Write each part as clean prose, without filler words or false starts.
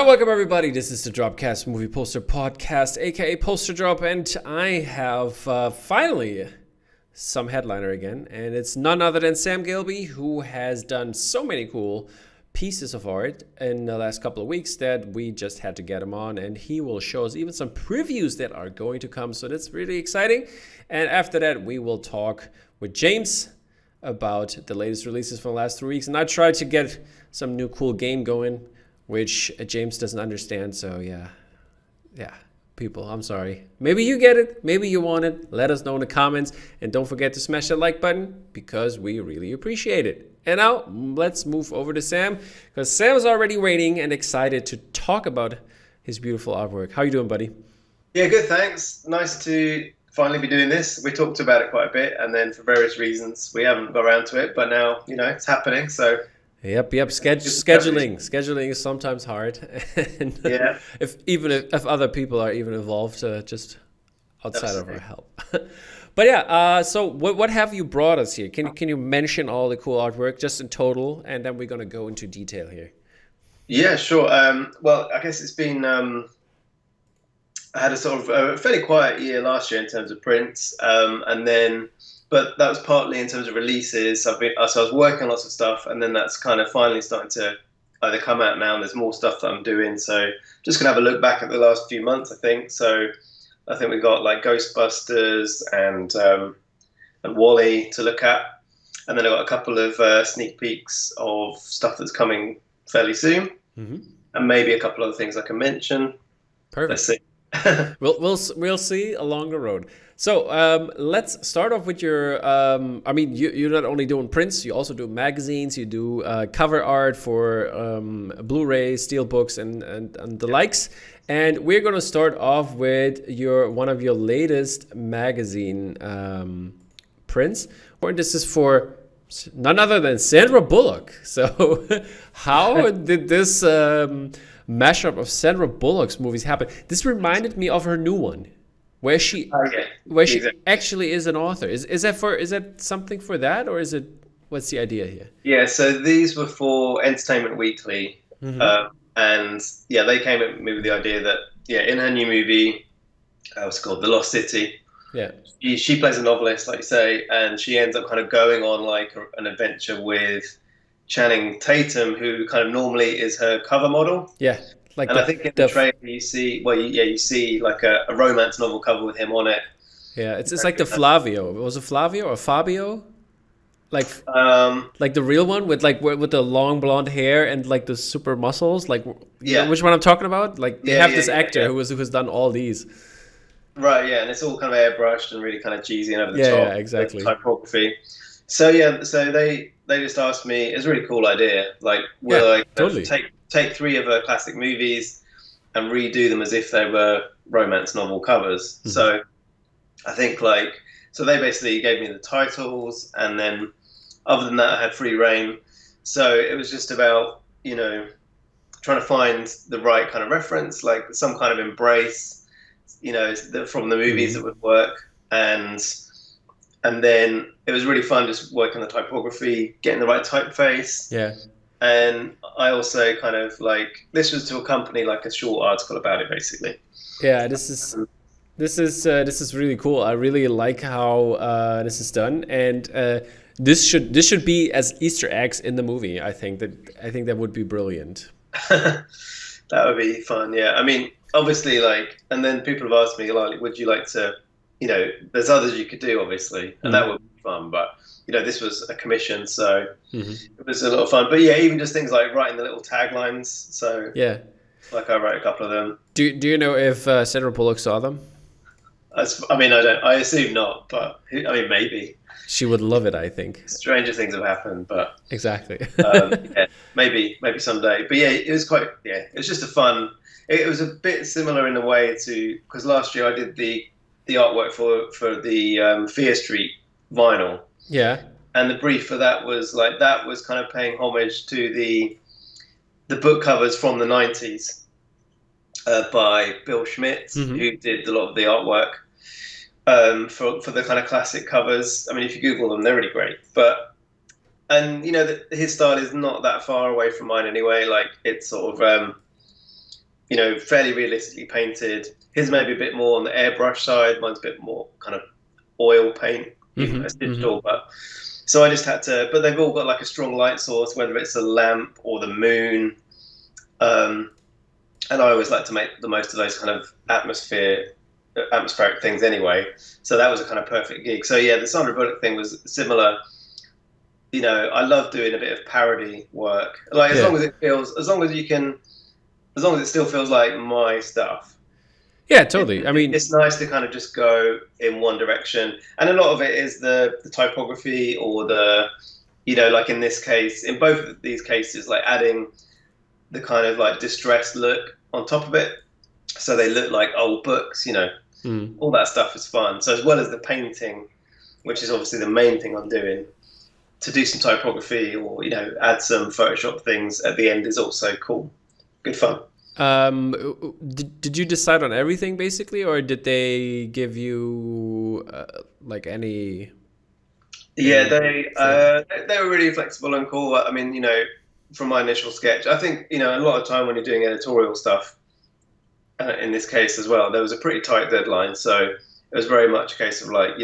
Welcome everybody. This is the DROPCAST Movie Poster Podcast, aka Poster Drop, and I have finally some headliner again, and it's none other than Sam Gilbey, who has done so many cool pieces of art in the last couple of weeks that we just had to get him on, and he will show us even some previews that are going to come, so that's really exciting. And after that, we will talk with James about the latest releases from the last 3 weeks, and I tried to get some new cool game going, which James doesn't understand. So yeah, people, I'm sorry. Maybe you get it, maybe you want it. Let us know in the comments, and don't forget to smash that like button because we really appreciate it. And now let's move over to Sam, because Sam's already waiting and excited to talk about his beautiful artwork. How you doing, buddy? Yeah, good, thanks. Nice to finally be doing this. We talked about it quite a bit, and then for various reasons we haven't got around to it, but now it's happening. So Yep. Scheduling is sometimes hard, and yeah. if other people are even involved, just outside of our help. But yeah, so what have you brought us here? Can you mention all the cool artwork just in total, and then we're gonna go into detail here. Yeah, sure. Well, I guess it's been I had a sort of a fairly quiet year last year in terms of prints, but that was partly in terms of releases. So I was working on lots of stuff, and then that's kind of finally starting to either come out now, and there's more stuff that I'm doing. So just gonna have a look back at the last few months, I think. So I think we got like Ghostbusters and Wall-E to look at, and then I got a couple of sneak peeks of stuff that's coming fairly soon, and maybe a couple other things I can mention. Perfect. Let's see. We'll see along the road. So let's start off with your. You're not only doing prints, you also do magazines. You do cover art for Blu-ray, steelbooks, and the likes. And we're gonna start off with one of your latest magazine prints. And this is for none other than Sandra Bullock. So how did this mashup of Sandra Bullock's movies happen? This reminded me of her new one, where she actually is an author. Is that something for that, or is it, what's the idea here? Yeah, so these were for Entertainment Weekly, and they came at me with the idea that in her new movie, what's it called, The Lost City. Yeah, she plays a novelist, like you say, and she ends up kind of going on like an adventure with Channing Tatum, who kind of normally is her cover model. Yeah, I think in the trailer you see, you see like a romance novel cover with him on it. Yeah, it's like the Flavio. Was it Flavio or Fabio? Like the real one with the long blonde hair and like the super muscles. Like, you know which one I'm talking about? Like they have this actor who's done all these. Right. Yeah, and it's all kind of airbrushed and really kind of cheesy and over the top. Yeah, exactly. Typography. So they just asked me. It's a really cool idea. Like, will I totally take three of her classic movies and redo them as if they were romance novel covers. So I think they basically gave me the titles, and then other than that I had free reign. So it was just about trying to find the right kind of reference, like some kind of embrace, from the movies that would work, and then it was really fun just working on the typography, getting the right typeface. Yeah. And I also kind of this was to accompany like a short article about it, basically. Yeah, this is really cool. I really like how this is done, and this should be as Easter eggs in the movie. I think that would be brilliant. That would be fun. Yeah, I mean, obviously, and then people have asked me would you like to, there's others you could do, obviously, and that would be fun, but this was a commission, so it was a lot of fun. But yeah, even just things like writing the little taglines. So yeah, I wrote a couple of them. Do you know if Sandra Bullock saw them? I mean, I don't. I assume not, but I mean, maybe. She would love it, I think. Stranger things have happened, but exactly. Maybe someday. But yeah, it was quite. Yeah, it was just a fun. It was a bit similar in a way to, because last year I did the artwork for the Fear Street vinyl. Yeah. And the brief for that was kind of paying homage to the book covers from the 90s by Bill Schmidt, who did a lot of the artwork for the kind of classic covers. I mean, if you Google them, they're really great. And his style is not that far away from mine anyway. Like, it's sort of fairly realistically painted. His maybe a bit more on the airbrush side. Mine's a bit more kind of oil paint, even though it's digital. But so I just had to. But they've all got like a strong light source, whether it's a lamp or the moon. And I always like to make the most of those kind of atmospheric things anyway. So that was a kind of perfect gig. So yeah, the Sandra Bullock thing was similar. I love doing a bit of parody work. Like as long as it still feels like my stuff. Yeah, totally. It's nice to kind of just go in one direction. And a lot of it is the typography or like in this case, in both of these cases, like adding the kind of like distressed look on top of it. So they look like old books, all that stuff is fun. So as well as the painting, which is obviously the main thing I'm doing, to do some typography or, add some Photoshop things at the end is also cool. Good fun. Did you decide on everything basically, or did they give you any? Yeah, they were really flexible and cool. From my initial sketch, I think a lot of time when you're doing editorial stuff, in this case as well, there was a pretty tight deadline, so it was very much a case of like,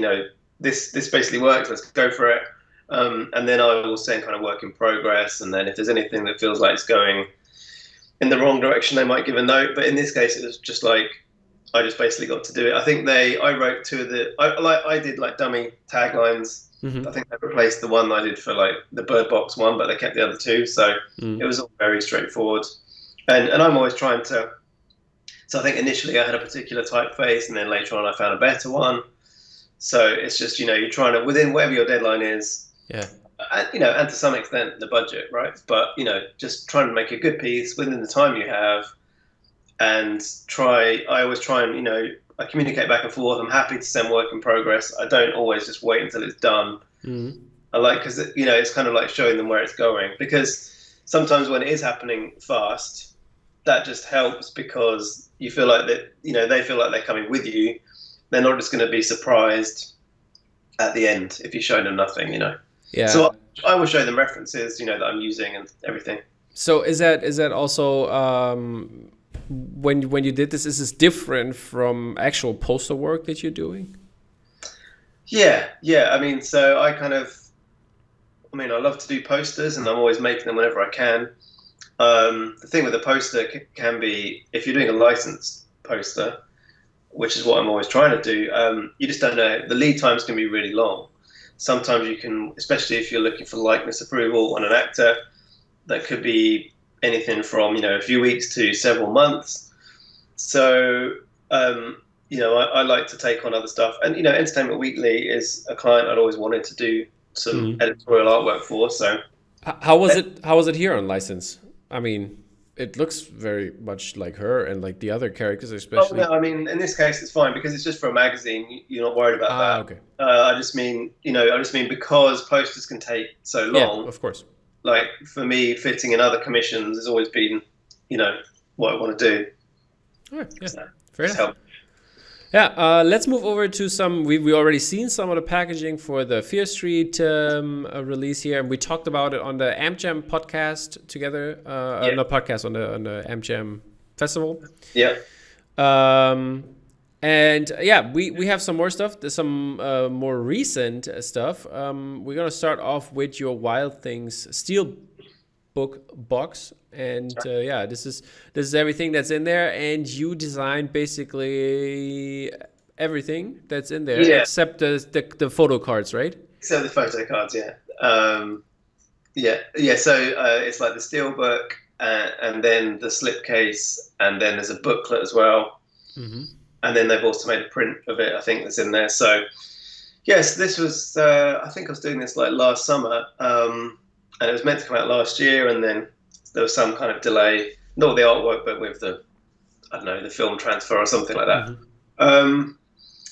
this basically works, let's go for it. And then I will send kind of work in progress, and then if there's anything that feels like it's going in the wrong direction, they might give a note. But in this case, it was just like I just basically got to do it. I think I wrote two of I did like dummy taglines. I think they replaced the one I did for like the Bird Box one, but they kept the other two. So it was all very straightforward. And I'm always trying to. So I think initially I had a particular typeface, and then later on I found a better one. So it's just you're trying to, within whatever your deadline is. Yeah. And to some extent the budget, right? But just trying to make a good piece within the time you have, and I always try and I communicate back and forth. I'm happy to send work in progress. I don't always just wait until it's done. I like, because it's kind of like showing them where it's going, because sometimes when it is happening fast, that just helps, because you feel like that they feel like they're coming with you. They're not just going to be surprised at the end if you show them nothing. Yeah. So I will show them references, that I'm using and everything. So is that also when you did this? Is this different from actual poster work that you're doing? Yeah. So I love to do posters, and I'm always making them whenever I can. The thing with a poster can be, if you're doing a licensed poster, which is what I'm always trying to do, you just don't know. The lead times can be really long. Sometimes you can, especially if you're looking for likeness approval on an actor, that could be anything from, a few weeks to several months. So, I like to take on other stuff. And, Entertainment Weekly is a client I'd always wanted to do some editorial artwork for. So how was it here on license? It looks very much like her and like the other characters, especially. Oh, no, in this case, it's fine because it's just for a magazine. You're not worried about that. Okay. I just mean because posters can take so long. Yeah, of course. Like for me, fitting in other commissions has always been, what I want to do. All right. Yeah. So, fair enough. Yeah, let's move over to some. We already seen some of the packaging for the Fear Street release here, and we talked about it on the AmJam podcast together. Not podcast, on the AmJam festival. Yeah. And we have some more stuff. There's some more recent stuff. We're gonna start off with your Wild Things Steel book box. And this is everything that's in there, and you designed basically everything that's in there except the photo cards, right? Except the photo cards, yeah. So it's like the steel book, and then the slipcase, and then there's a booklet as well. And then they've also made a print of it, I think, that's in there. So yes, this was I think I was doing this like last summer, and it was meant to come out last year, and then there was some kind of delay, not with the artwork, but with the film transfer or something like that.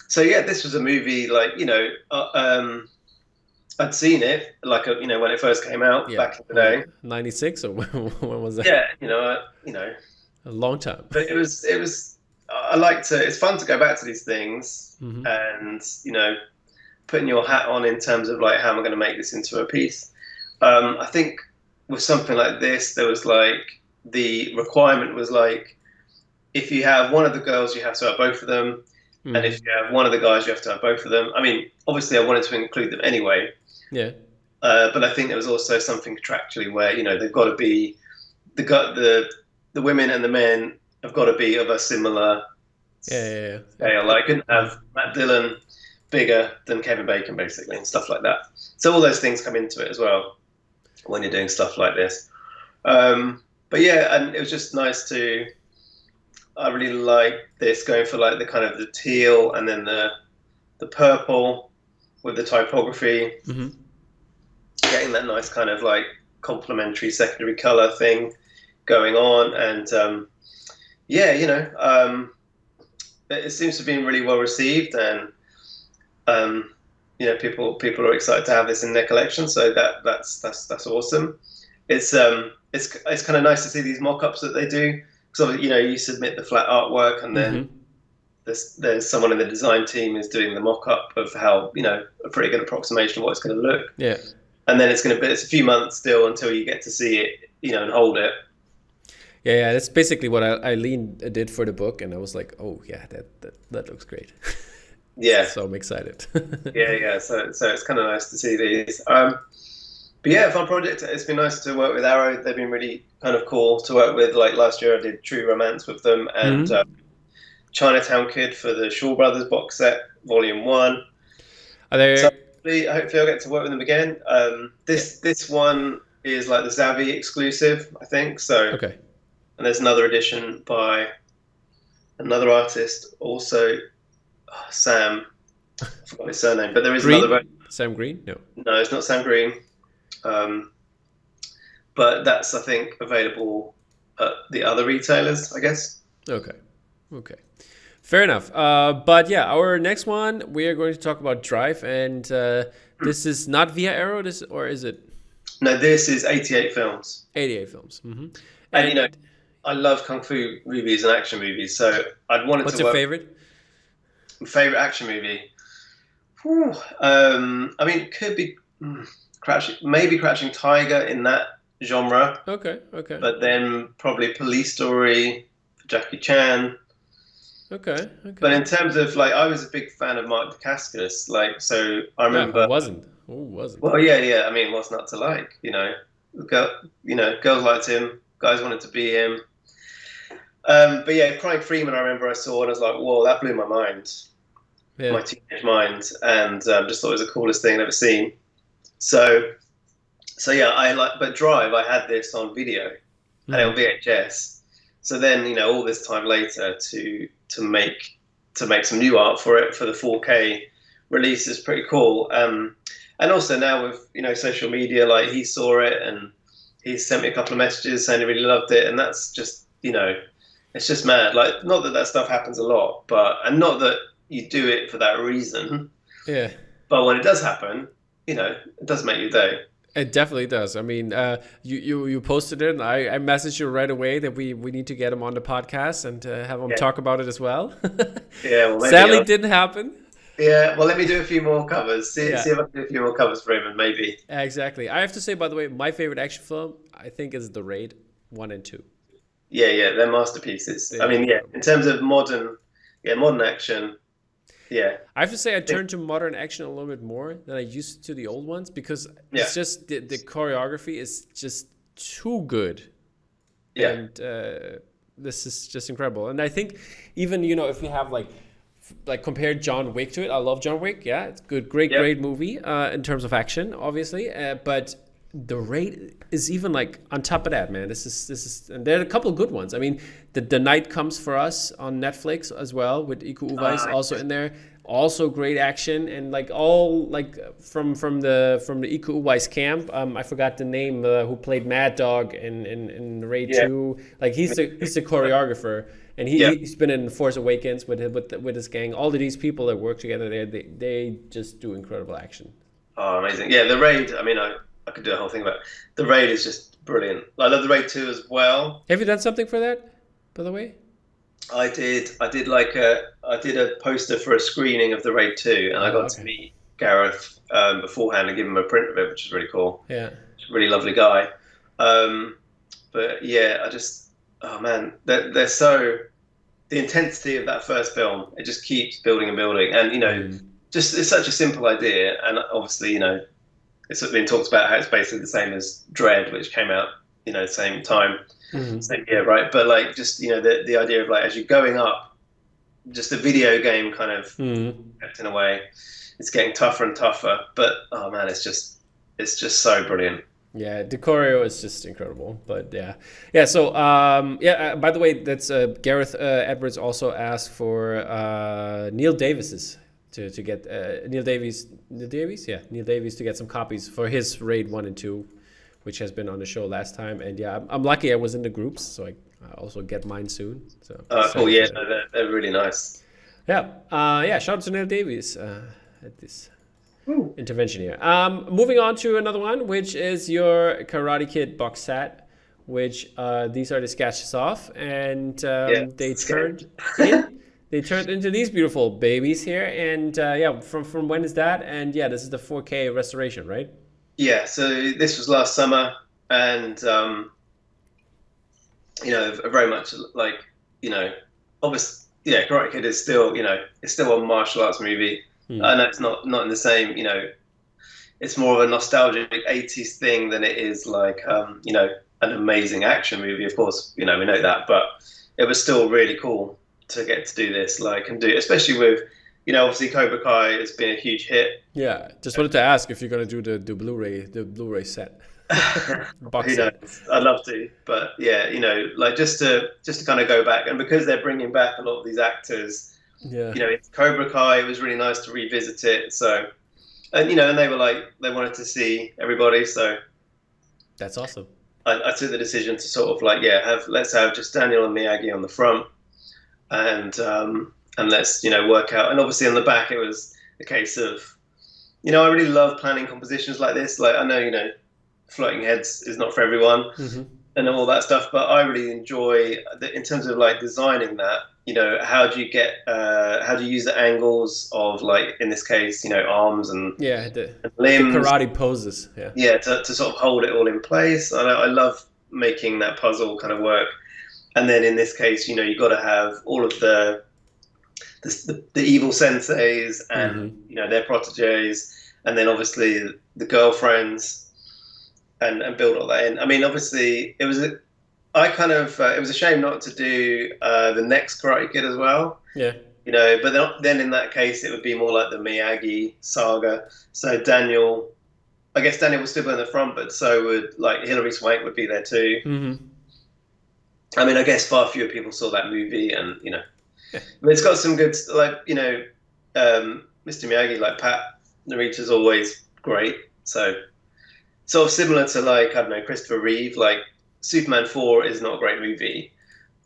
So yeah, this was a movie, like, I'd seen it, like, when it first came out back in the day. 96, or when was that? Yeah, a long time. But it was, I like to, it's fun to go back to these things and, putting your hat on in terms of like, how am I going to make this into a piece? I think with something like this, there was like, the requirement was like, if you have one of the girls, you have to have both of them. And if you have one of the guys, you have to have both of them. I mean, obviously, I wanted to include them anyway. Yeah. But I think there was also something contractually where, they've got to be the women and the men have got to be of a similar scale. Like, I couldn't have Matt Dillon bigger than Kevin Bacon, basically, and stuff like that. So all those things come into it as well when you're doing stuff like this. But yeah, and it was just nice to. I really like this, going for like the kind of the teal and then the purple with the typography, getting that nice kind of like complementary secondary color thing going on, and it seems to be really well received, and people are excited to have this in their collection, so that's awesome. It's kind of nice to see these mock-ups that they do. So, you submit the flat artwork, and then there's someone in the design team who's doing the mock-up of how, a pretty good approximation of what it's going to look. Yeah. And then it's a few months still until you get to see it, and hold it. Yeah, that's basically what Eileen did for the book, and I was like, oh yeah, that looks great. Yeah. So I'm excited. yeah. So it's kind of nice to see these. But yeah, fun project. It's been nice to work with Arrow. They've been really kind of cool to work with. Like last year, I did True Romance with them, and Chinatown Kid for the Shaw Brothers box set, Volume 1. Are there? So hopefully I'll get to work with them again. This one is like the Zavi exclusive, I think. So okay. And there's another edition by another artist, also Sam. I forgot his surname, but there is Green? another. Sam Green? No, it's not Sam Green. But that's, I think, available at the other retailers, I guess. Okay. Fair enough. But yeah, our next one, we are going to talk about Drive, and this is not via Arrow, or is it? No, this is 88 Films. 88 Films. Mm-hmm. And I love kung fu movies and action movies, so I'd wanted What's to your work. favorite? Favorite action movie? I mean, it could be Crouching Tiger in that genre. Okay. But then probably Police Story for Jackie Chan. Okay. But in terms of like, I was a big fan of Mark Dacascos. Like, so I remember. Who wasn't? Well, yeah. I mean, what's not to like? Girls liked him. Guys wanted to be him. But yeah, Crying Freeman, I remember I saw, and I was like, whoa, that blew my mind. Yeah. My teenage mind, and just thought it was the coolest thing I've ever seen. So yeah, but Drive, I had this on video and on VHS. So then, all this time later to make some new art for it for the 4K release is pretty cool. And also now with social media, like he saw it and he sent me a couple of messages saying he really loved it, and that's just it's just mad. Like, not that stuff happens a lot, and not that you do it for that reason. Yeah. But when it does happen, it does make your day. It definitely does. I mean, you posted it, and I messaged you right away that we need to get him on the podcast and have him talk about it as well. Yeah, well, maybe sadly didn't happen. Yeah, well, let me do a few more covers. See if I can do a few more covers for him, and maybe. Exactly. I have to say, by the way, my favorite action film, I think, is The Raid 1 and 2. Yeah, they're masterpieces. I mean, in terms of modern action. Yeah, I have to say I turned to modern action a little bit more than I used to the old ones, because it's just the choreography is just too good. Yeah. And this is just incredible. And I think even, if you have like compared John Wick to it, I love John Wick. Yeah, it's good, great movie in terms of action, obviously. But The Raid is even like on top of that, man. This is, and there are a couple of good ones. I mean, the Night Comes for Us on Netflix as well, with Iko Uwais also in there. Also great action, and like all like from the Iko Uwais camp. I forgot the name. Who played Mad Dog in Raid 2? Like he's the choreographer, and he's been in Force Awakens with his gang. All of these people that work together there, they just do incredible action. Oh, amazing! Yeah, The Raid. I mean, I could do a whole thing about it. The Raid is just brilliant. I love The Raid 2 as well. Have you done something for that, by the way? I did a poster for a screening of The Raid 2, and I got to meet Gareth beforehand and give him a print of it, which is really cool. Yeah. He's a really lovely guy. But yeah, they're so the intensity of that first film, it just keeps building and building. And, you know, just it's such a simple idea. And obviously, you know, it's been talked about how it's basically the same as Dread, which came out, you know, same time, same year, right? But like, just, you know, the idea of like, as you're going up, just a video game kind of kept in a way, it's getting tougher and tougher. But, oh man, it's just so brilliant. Yeah, the choreo is just incredible. But yeah. So by the way, that's Gareth Edwards also asked for Neil Davis's to get Neil Davies to get some copies for his Raid 1 and 2, which has been on the show last time. And yeah, I'm lucky I was in the groups, so I also get mine soon. So cool, yeah, they're really nice. Yeah, shout out to Neil Davies at this intervention here. Moving on to another one, which is your Karate Kid box set, which these are the sketches off, and they turned into these beautiful babies here. And from when is that? And yeah, this is the 4K restoration, right? Yeah, so this was last summer, and you know, very much like, you know, obviously, yeah, Karate Kid is still, you know, it's still a martial arts movie. I know it's not in the same, you know, it's more of a nostalgic 80s thing than it is like, you know, an amazing action movie. Of course, you know, we know that, but it was still really cool to get to do this, like, and do, especially with, you know, obviously Cobra Kai has been a huge hit. Yeah, just wanted to ask if you're going to do the Blu-ray set. Box set. I'd love to, but yeah, you know, like just to kind of go back, and because they're bringing back a lot of these actors. Yeah, you know, it's Cobra Kai. It was really nice to revisit it. So, and you know, and they were like, they wanted to see everybody. So, that's awesome. I took the decision to sort of like, let's have just Daniel and Miyagi on the front, and let's, you know, work out. And obviously on the back, it was a case of, you know, I really love planning compositions like this. Like, I know, you know, floating heads is not for everyone, and all that stuff, but I really enjoy in terms of like designing that. You know, how do you use the angles of, like, in this case, you know, arms and limbs, the karate poses. Yeah, to sort of hold it all in place. I love making that puzzle kind of work. And then in this case, you know, you got to have all of the evil senseis and you know, their proteges, and then obviously the girlfriends, and build all that in. I mean, obviously it was it was a shame not to do the next Karate Kid as well. Yeah. You know, but then in that case, it would be more like the Miyagi saga. So Daniel would still be in the front, but so would, like, Hilary Swank would be there too. I mean, I guess far fewer people saw that movie, and, you know, but it's got some good, like, you know, Mr. Miyagi, like Pat Narita's always great. So sort of similar to, like, I don't know, Christopher Reeve, like, Superman 4 is not a great movie,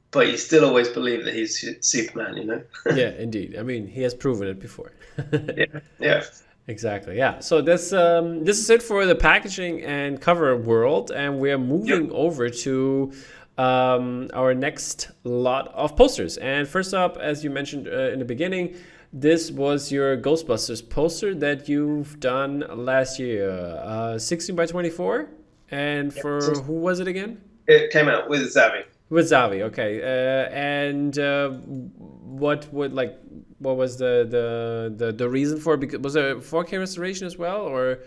but you still always believe that he's Superman, you know? Yeah, indeed. I mean, he has proven it before. Yeah. Exactly, yeah. So this is it for the packaging and cover world, and we are moving over to our next lot of posters. And first up, as you mentioned in the beginning, this was your Ghostbusters poster that you've done last year, 16 by 24. And for who was it again? It came out with Zavi. With Zavi, okay. And what was the reason for it? Because was it a 4K restoration as well, or?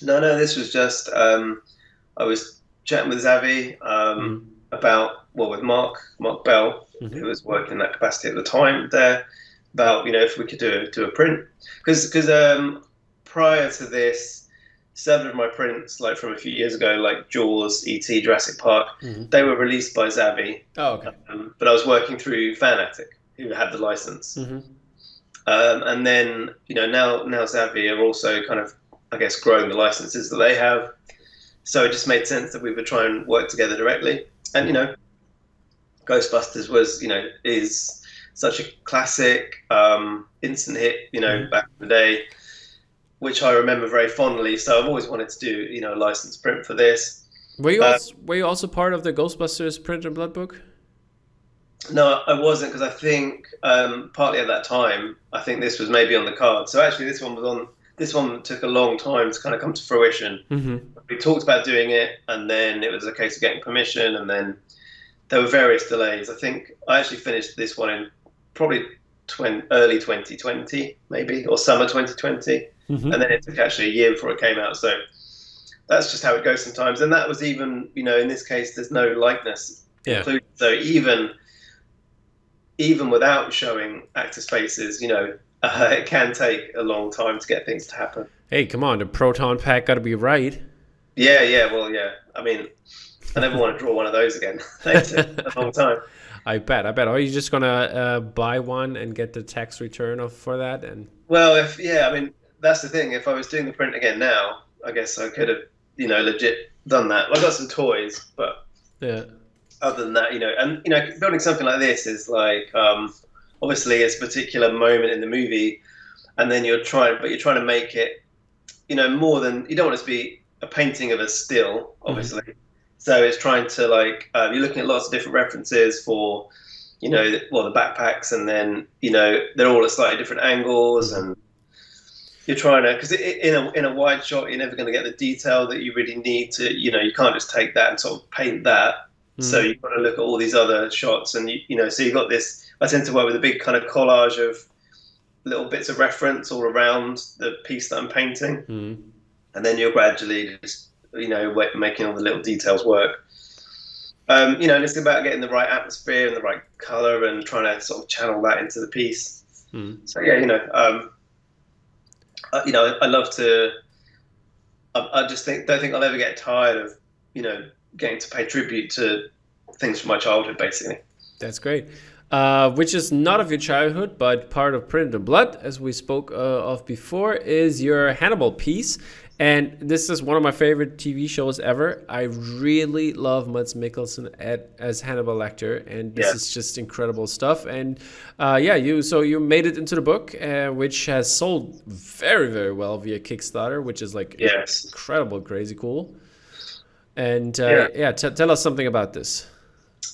No. This was just I was chatting with Zavi about with Mark Bell, who was working in that capacity at the time there, about, you know, if we could do a print, because prior to this, several of my prints, like from a few years ago, like Jaws, E.T., Jurassic Park, they were released by Zavi. Oh, okay. But I was working through Fanatic, who had the license. And then, you know, now Zavi are also kind of, I guess, growing the licenses that they have. So it just made sense that we would try and work together directly. And, you know, Ghostbusters is such a classic, instant hit, you know, back in the day, which I remember very fondly. So I've always wanted to do, you know, a licensed print for this. Were you also part of the Ghostbusters print and blood book? No, I wasn't, because I think partly at that time, I think this was maybe on the card. So actually this one took a long time to kind of come to fruition. We talked about doing it, and then it was a case of getting permission, and then there were various delays. I think I actually finished this one in probably early 2020, maybe, or summer 2020. And then it took actually a year before it came out. So that's just how it goes sometimes. And that was even, in this case, there's no likeness included. So even without showing actors' faces, it can take a long time to get things to happen. Hey, come on, the proton pack got to be right. Yeah. Well, yeah. I mean, I never want to draw one of those again. They took a long time. I bet. Are you just gonna buy one and get the tax return for that? And well, I mean, that's the thing. If I was doing the print again now, I guess I could have, legit done that. I've got some toys, but other than that, and building something like this is like obviously it's a particular moment in the movie, and then you're trying to make it, more than, you don't want it to be a painting of a still, obviously. So it's trying to you're looking at lots of different references for, the backpacks, and then, they're all at slightly different angles, and you're trying to, because in a wide shot, you're never going to get the detail that you really need to, you can't just take that and sort of paint that. So you've got to look at all these other shots, and so you've got this. I tend to work with a big kind of collage of little bits of reference all around the piece that I'm painting, and then you're gradually just making all the little details work. And it's about getting the right atmosphere and the right color, and trying to sort of channel that into the piece. So I love to. I just don't think I'll ever get tired of getting to pay tribute to things from my childhood, basically. That's great. Which is not of your childhood, but part of Print and Blood, as we spoke of before, is your Hannibal piece. And this is one of my favorite TV shows ever. I really love Mads Mikkelsen as Hannibal Lecter, and this is just incredible stuff. And you made it into the book, which has sold very, very well via Kickstarter, which is incredible, crazy cool. And tell us something about this.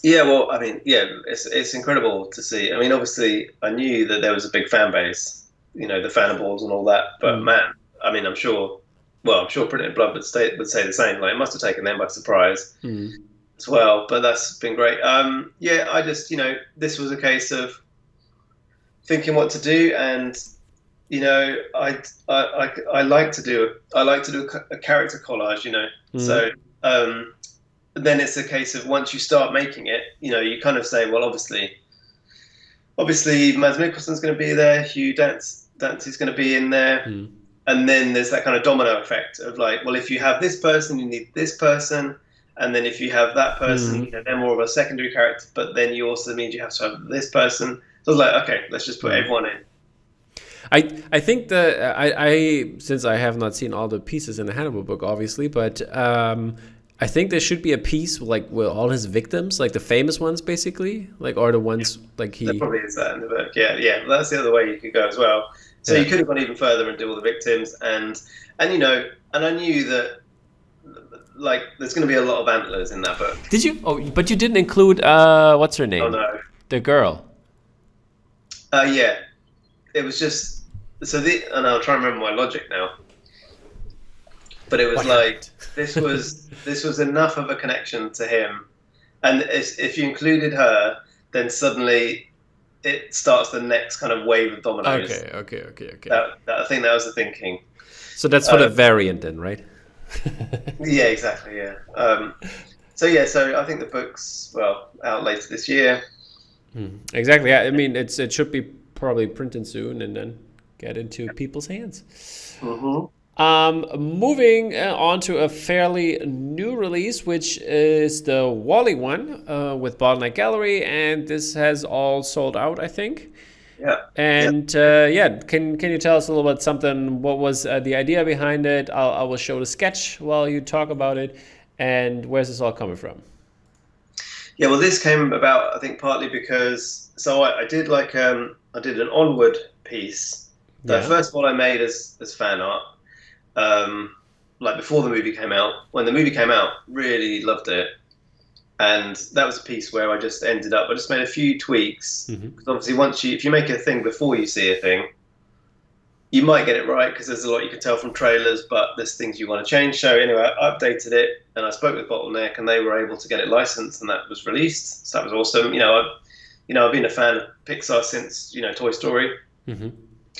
Yeah, well, I mean, it's incredible to see. I mean, obviously, I knew that there was a big fan base, the Fanables and all that. But man, I mean, I'm sure Print and Blood would say the same. Like, it must have taken them by surprise as well. But that's been great. I just, this was a case of thinking what to do, and I like to do a character collage, So then it's a case of, once you start making it, you kind of say, well, obviously Mads Mikkelsen's going to be there, Hugh Dancy's going to be in there, and then there's that kind of domino effect of like, well, if you have this person, you need this person, and then if you have that person, they're more of a secondary character, but then you also mean you have to have this person. So I was like, okay, let's just put everyone in. I think that I since I have not seen all the pieces in the Hannibal book, obviously, but I think there should be a piece like with all his victims, like the famous ones, basically, or the ones like he. There probably is that in the book. Yeah. That's the other way you could go as well. So you could have gone even further and do all the victims, and I knew that there's going to be a lot of antlers in that book. Did you? Oh, but you didn't include what's her name? Oh no, the girl. Yeah, it was just and I'll try and remember my logic now. But it was this was enough of a connection to him, and if you included her, then suddenly it starts the next kind of wave of dominoes. Okay. I think that was the thinking. So that's for the variant then, right? Yeah, exactly. Yeah. So I think the book's out later this year. Exactly. Yeah. I mean, it should be probably printed soon and then get into people's hands. Moving on to a fairly new release, which is the Wall-E one with Bottleneck Gallery, and this has all sold out, I think. Yeah. And can you tell us a little bit something? What was the idea behind it? I will show the sketch while you talk about it, and where's this all coming from? Yeah, well, this came about, I think, partly because I did an Onward piece. The first one I made as fan art. Before the movie came out. When the movie came out, really loved it, and that was a piece where I just made a few tweaks, because obviously if you make a thing before you see a thing, you might get it right because there's a lot you can tell from trailers, but there's things you want to change. So anyway, I updated it and I spoke with Bottleneck, and they were able to get it licensed, and that was released. So that was awesome. I've been a fan of Pixar since Toy Story. Mm-hmm.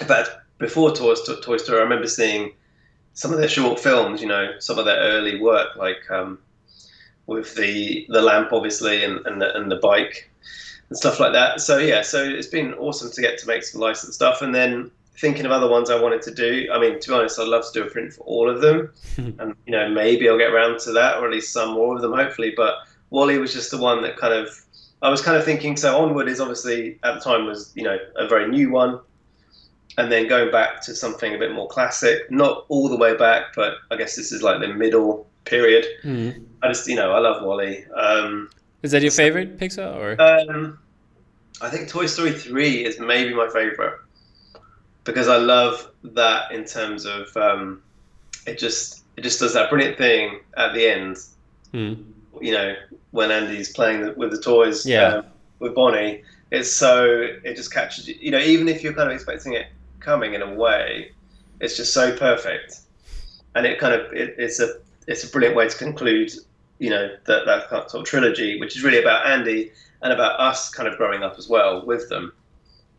In fact, before Toy Story, I remember seeing some of their short films. Some of their early work, like with the lamp, obviously, and the bike and stuff like that. So yeah, so it's been awesome to get to make some licensed stuff, and then thinking of other ones I wanted to do. I mean, to be honest, I'd love to do a print for all of them, and maybe I'll get around to that, or at least some more of them, hopefully. But Wall-E was just the one that I was kind of thinking. So Onward is obviously at the time was a very new one, and then going back to something a bit more classic, not all the way back, but I guess this is like the middle period. Mm-hmm. I love Wall-E. Is that your favorite Pixar, or? I think Toy Story 3 is maybe my favorite, because I love that in terms of it just does that brilliant thing at the end. When Andy's playing with the toys with Bonnie, it just captures you. Even if you're kind of expecting it coming in a way, it's just so perfect, and it's a brilliant way to conclude that sort of trilogy, which is really about Andy and about us kind of growing up as well with them.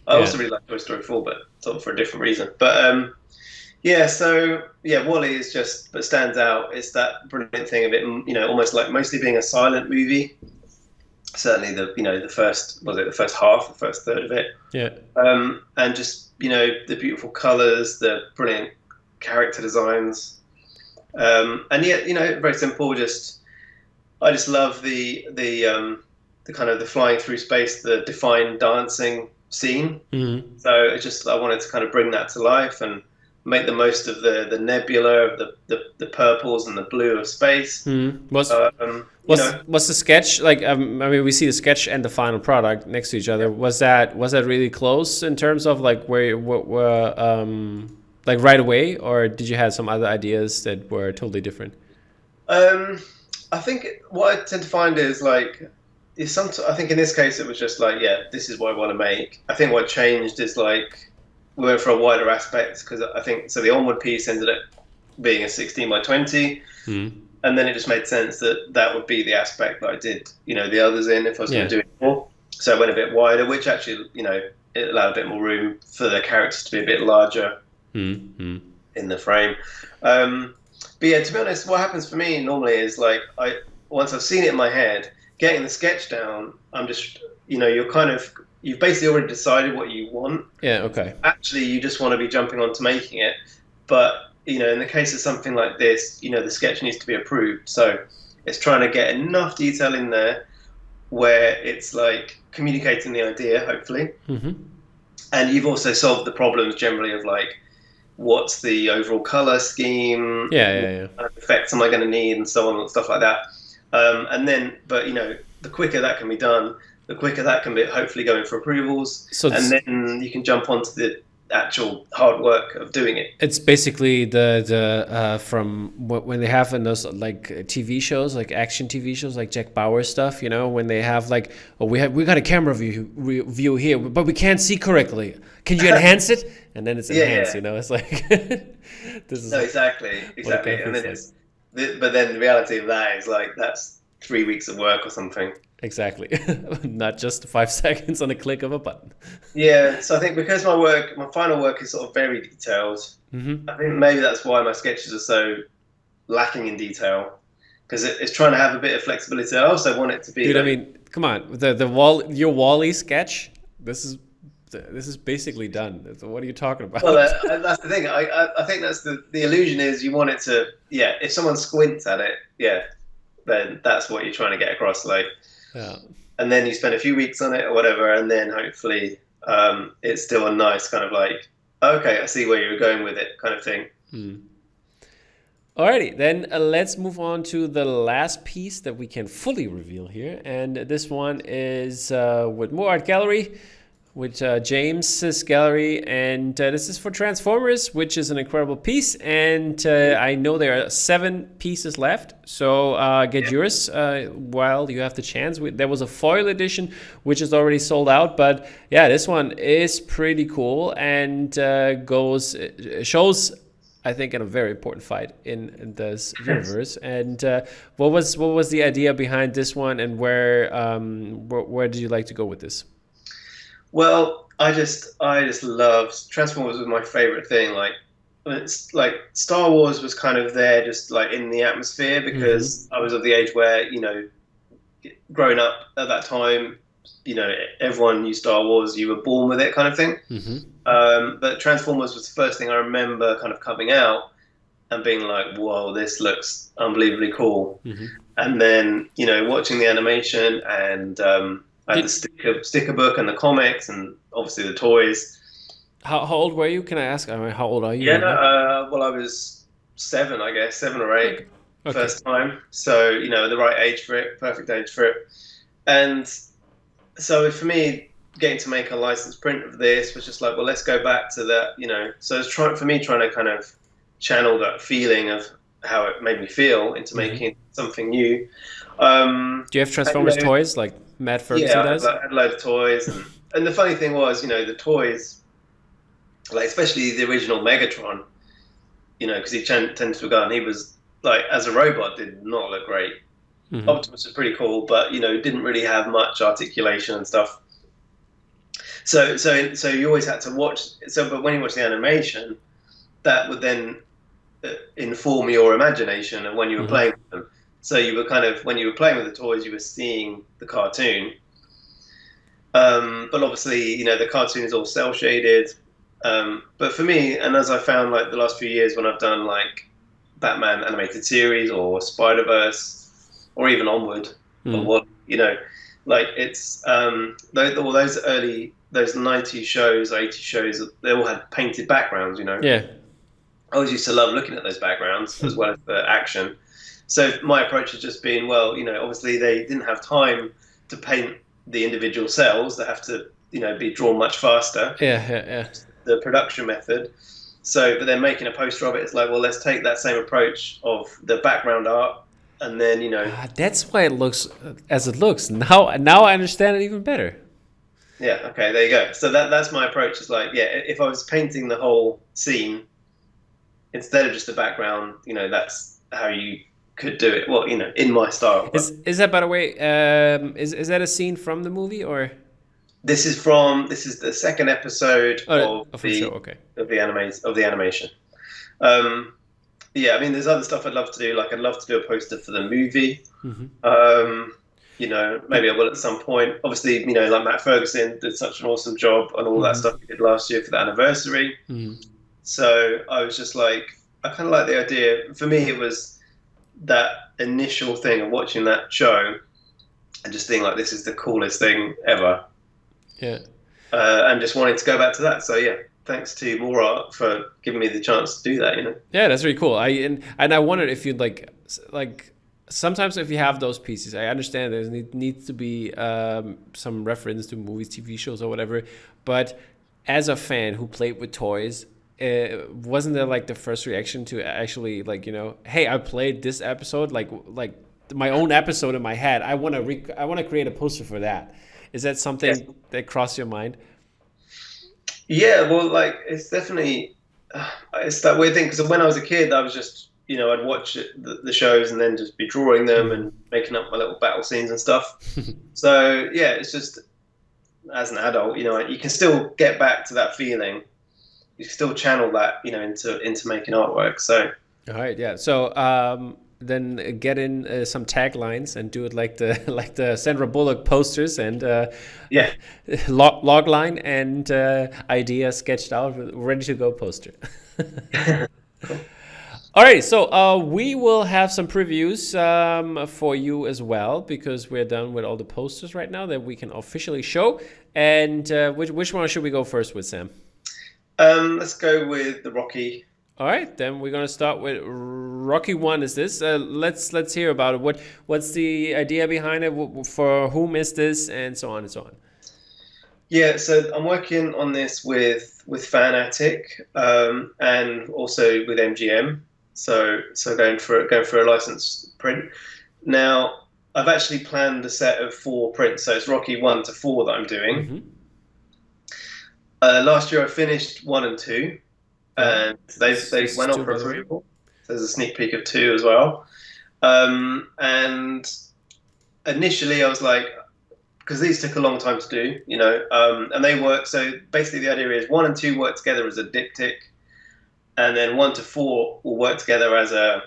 I also really like Toy Story 4, but sort of for a different reason. But Wall-E is but stands out. It's that brilliant thing of it, almost like mostly being a silent movie. Certainly the first half, the first third of it. Yeah. And just the beautiful colours, the brilliant character designs, and yet very simple. I just love the kind of the flying through space, the defined dancing scene. Mm-hmm. So I wanted to kind of bring that to life and make the most of the nebula, the purples and the blue of space. Mm-hmm. Was the sketch like? We see the sketch and the final product next to each other. Yeah. Was that really close in terms of like like right away, or did you have some other ideas that were totally different? I think what I tend to find is like. I think in this case it was just like, this is what I want to make. I think what changed is like we went for a wider aspect, because I think so. The Onward piece ended up being a 16 by 20, and then it just made sense that would be the aspect that I did, the others in if I was going to do it more. So I went a bit wider, which actually, it allowed a bit more room for the characters to be a bit larger in the frame. But yeah, to be honest, what happens for me normally is like once I've seen it in my head. Getting the sketch down, I'm just, you've basically already decided what you want. Yeah, okay. Actually, you just want to be jumping on to making it. But, in the case of something like this, the sketch needs to be approved. So it's trying to get enough detail in there where it's like communicating the idea, hopefully. Mm-hmm. And you've also solved the problems generally of like, what's the overall color scheme? What kind of effects am I going to need, and so on and stuff like that. The quicker that can be done, the quicker that can be hopefully going for approvals, and then you can jump onto the actual hard work of doing it. It's basically the from when they have in those like TV shows, like action TV shows, like Jack Bauer stuff. When they have like, we got a camera view here, but we can't see correctly. Can you enhance it? And then it's enhanced. It's like this is exactly. And then but then the reality of that is like that's 3 weeks of work or something. Exactly. Not just 5 seconds on a click of a button. Yeah, so I think because my final work is sort of very detailed, I think maybe that's why my sketches are so lacking in detail, because it's trying to have a bit of flexibility. I also want it to be... Dude, come on. Your Wall-E sketch, this is basically done. What are you talking about? Well, that's the thing. I think that's the illusion is you want it to... Yeah, if someone squints at it, then that's what you're trying to get across. Like, and then you spend a few weeks on it or whatever, and then hopefully it's still a nice kind of like, okay, I see where you're going with it kind of thing. Alrighty, then let's move on to the last piece that we can fully reveal here. And this one is with More Art Gallery, with James's gallery, and this is for Transformers, which is an incredible piece. And I know there are 7 pieces left, so get yours while you have the chance. There was a foil edition, which is already sold out, but yeah, this one is pretty cool and shows, I think, in a very important fight in this universe. And what was the idea behind this one, and where did you like to go with this? Well, I just love Transformers. Was my favorite thing. Like, it's like Star Wars was kind of there, just like in the atmosphere, because I was of the age where, growing up at that time, everyone knew Star Wars. You were born with it, kind of thing. But Transformers was the first thing I remember kind of coming out and being like, "Whoa, this looks unbelievably cool." And then watching the animation and I had the sticker book and the comics and obviously the toys. How old were you? Can I ask? How old are you? Yeah, well, I was 7, I guess, 7 or 8, okay. First time. So, the right age for it, perfect age for it. And so for me, getting to make a licensed print of this was just like, well, let's go back to that, So it's trying to kind of channel that feeling of how it made me feel into making something new. Do you have Transformers toys like Matt Ferguson does? Yeah, I had a load of toys. And the funny thing was, the toys, like especially the original Megatron, because he tended to regard, and he was like, as a robot, did not look great. Optimus was pretty cool, but didn't really have much articulation and stuff. So you always had to watch. But when you watch the animation, that would then inform your imagination and when you were playing with them. So you were when you were playing with the toys, you were seeing the cartoon. But obviously, the cartoon is all cell shaded. But for me, and as I found like the last few years when I've done like Batman animated series or Spider-Verse or even Onward or what, like it's all those 90s shows, 80s shows, they all had painted backgrounds, Yeah. I always used to love looking at those backgrounds as well as the action. So my approach has just been, well, obviously they didn't have time to paint the individual cells. They have to, be drawn much faster. Yeah. The production method. So, but then making a poster of it, it's like, well, let's take that same approach of the background art, and then, that's why it looks as it looks. Now I understand it even better. Yeah. Okay. There you go. So that's my approach. Is like, yeah, if I was painting the whole scene instead of just the background, that's how you could do it. Well, in my style. Is that, by the way, is that a scene from the movie, or? This is the second episode of the animation. Yeah, I mean, there's other stuff I'd love to do. Like, I'd love to do a poster for the movie. Maybe I will at some point. Obviously, like Matt Ferguson did such an awesome job on all that stuff he did last year for the anniversary. So I was just like, I kind of like the idea. For me, it was that initial thing of watching that show and just thinking like, this is the coolest thing ever. Yeah. And just wanting to go back to that. So yeah, thanks to More Art for giving me the chance to do that. Yeah, that's really cool. And I wondered if you'd like sometimes if you have those pieces, I understand there needs to be some reference to movies, TV shows, or whatever. But as a fan who played with toys, wasn't there like the first reaction to actually like, hey, I played this episode, like my own episode in my head. I want to create a poster for that. Is that something that crossed your mind? Yeah, well, like it's definitely it's that weird thing, because when I was a kid, I was just I'd watch the shows and then just be drawing them and making up my little battle scenes and stuff. So yeah, it's just as an adult, you can still get back to that feeling. You can still channel that, into making artwork. So all right, yeah. So then get in some taglines and do it like the Sandra Bullock posters and log line and idea sketched out, ready to go poster. Cool. All right, so we will have some previews for you as well, because we're done with all the posters right now that we can officially show. And which one should we go first with, Sam? Let's go with the Rocky. All right, then we're gonna start with Rocky 1. Is this? Let's hear about it. What's the idea behind it? For whom is this? And so on and so on. Yeah, so I'm working on this with Fanatic, and also with MGM. So going for a licensed print. Now I've actually planned a set of 4 prints, so it's Rocky 1 to 4 that I'm doing. Mm-hmm. Last year I finished 1 and 2, and they went up for two, approval. So there's a sneak peek of 2 as well. And initially I was like, because these took a long time to do, and they work. So basically, the idea is 1 and 2 work together as a diptych, and then 1 to 4 will work together as a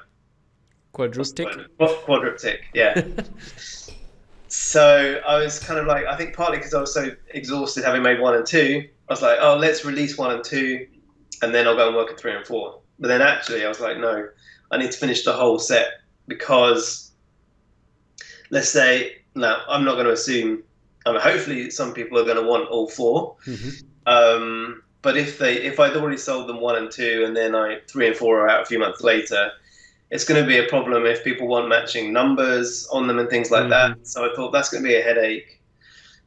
quadruptych. Quadruptych, yeah. So I was kind of like, I think partly because I was so exhausted having made 1 and 2, I was like, oh, let's release 1 and 2, and then I'll go and work at 3 and 4. But then actually, I was like, no, I need to finish the whole set because, let's say, now I'm not going to assume. Hopefully, some people are going to want all 4. Mm-hmm. But if I'd already sold them 1 and 2, and then 3 and 4 are out a few months later, it's going to be a problem if people want matching numbers on them and things like that. So I thought that's going to be a headache.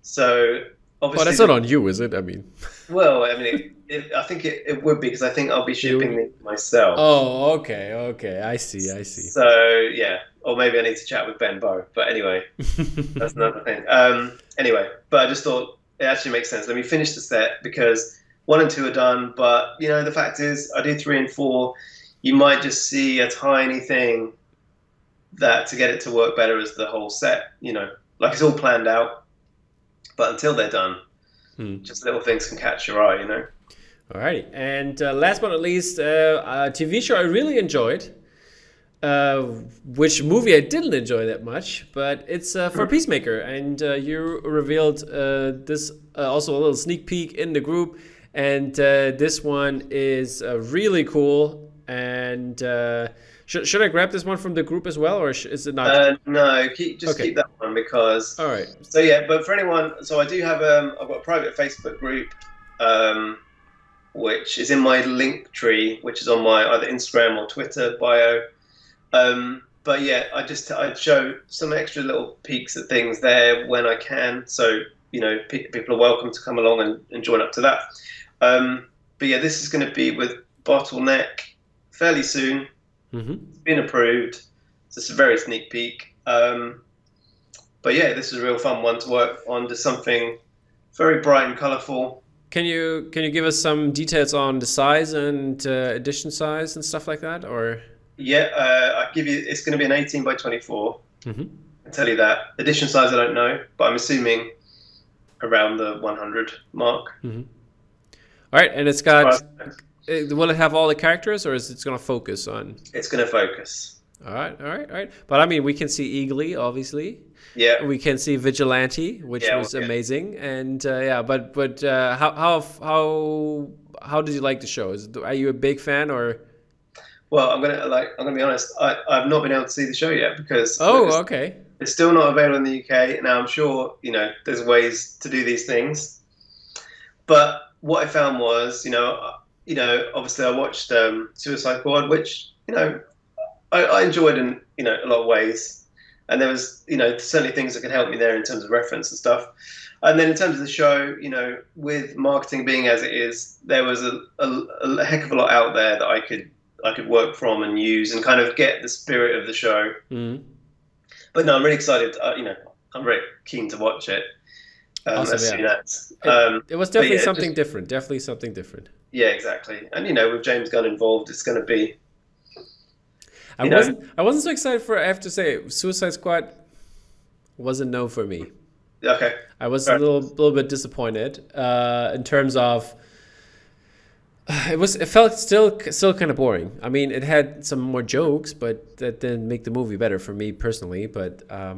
So obviously, that's not on you, is it? I mean, well, I mean, I think it would be because I think I'll be shipping them myself. Oh, okay, I see. So yeah, or maybe I need to chat with Ben Bow. But anyway, that's another thing. Anyway, but I just thought it actually makes sense. Let me finish the set because 1 and 2 are done. But the fact is, I do 3 and 4. You might just see a tiny thing that to get it to work better as the whole set. Like it's all planned out. But until they're done, just little things can catch your eye. Alrighty, and last but not least, a TV show I really enjoyed. Which movie I didn't enjoy that much, but it's for Peacemaker, and you revealed this also a little sneak peek in the group, and this one is really cool. And should I grab this one from the group as well, or is it not? No, keep that one because. All right. So yeah, but for anyone, so I do have I've got a private Facebook group, which is in my link tree, which is on my either Instagram or Twitter bio. But yeah, I show some extra little peeks at things there when I can. So, people are welcome to come along and join up to that. But yeah, this is going to be with Bottleneck fairly soon. Mm-hmm. It's been approved. So it's a very sneak peek. But yeah, this is a real fun one to work on. Just something very bright and colourful. Can you give us some details on the size and edition size and stuff like that, or? Yeah, I'll give you. It's going to be an 18 by 24. Mm-hmm. I tell you that. Edition size, I don't know, but I'm assuming around the 100 mark. Mm-hmm. All right, and it's got. Will it have all the characters, or is it going to focus on? It's going to focus. All right. But I mean, we can see Eagly, obviously. Yeah. We can see Vigilante, which was amazing, and but how did you like the show? Are you a big fan or? Well, I'm gonna be honest. I've not been able to see the show yet because okay. It's still not available in the UK. Now I'm sure there's ways to do these things, but what I found was obviously I watched Suicide Squad, which I enjoyed in a lot of ways, and there was certainly things that could help me there in terms of reference and stuff. And then in terms of the show, with marketing being as it is, there was a heck of a lot out there that I could work from and use and kind of get the spirit of the show. Mm-hmm. But no, I'm really excited. I'm very keen to watch it. Awesome, as soon as. It was definitely something different. Definitely something different. Yeah, exactly. And with James Gunn involved, it's going to be. I wasn't so excited for. I have to say, Suicide Squad wasn't known for me. Okay. I was a little bit disappointed in terms of. It felt still kind of boring. I mean, it had some more jokes, but that didn't make the movie better for me personally. But I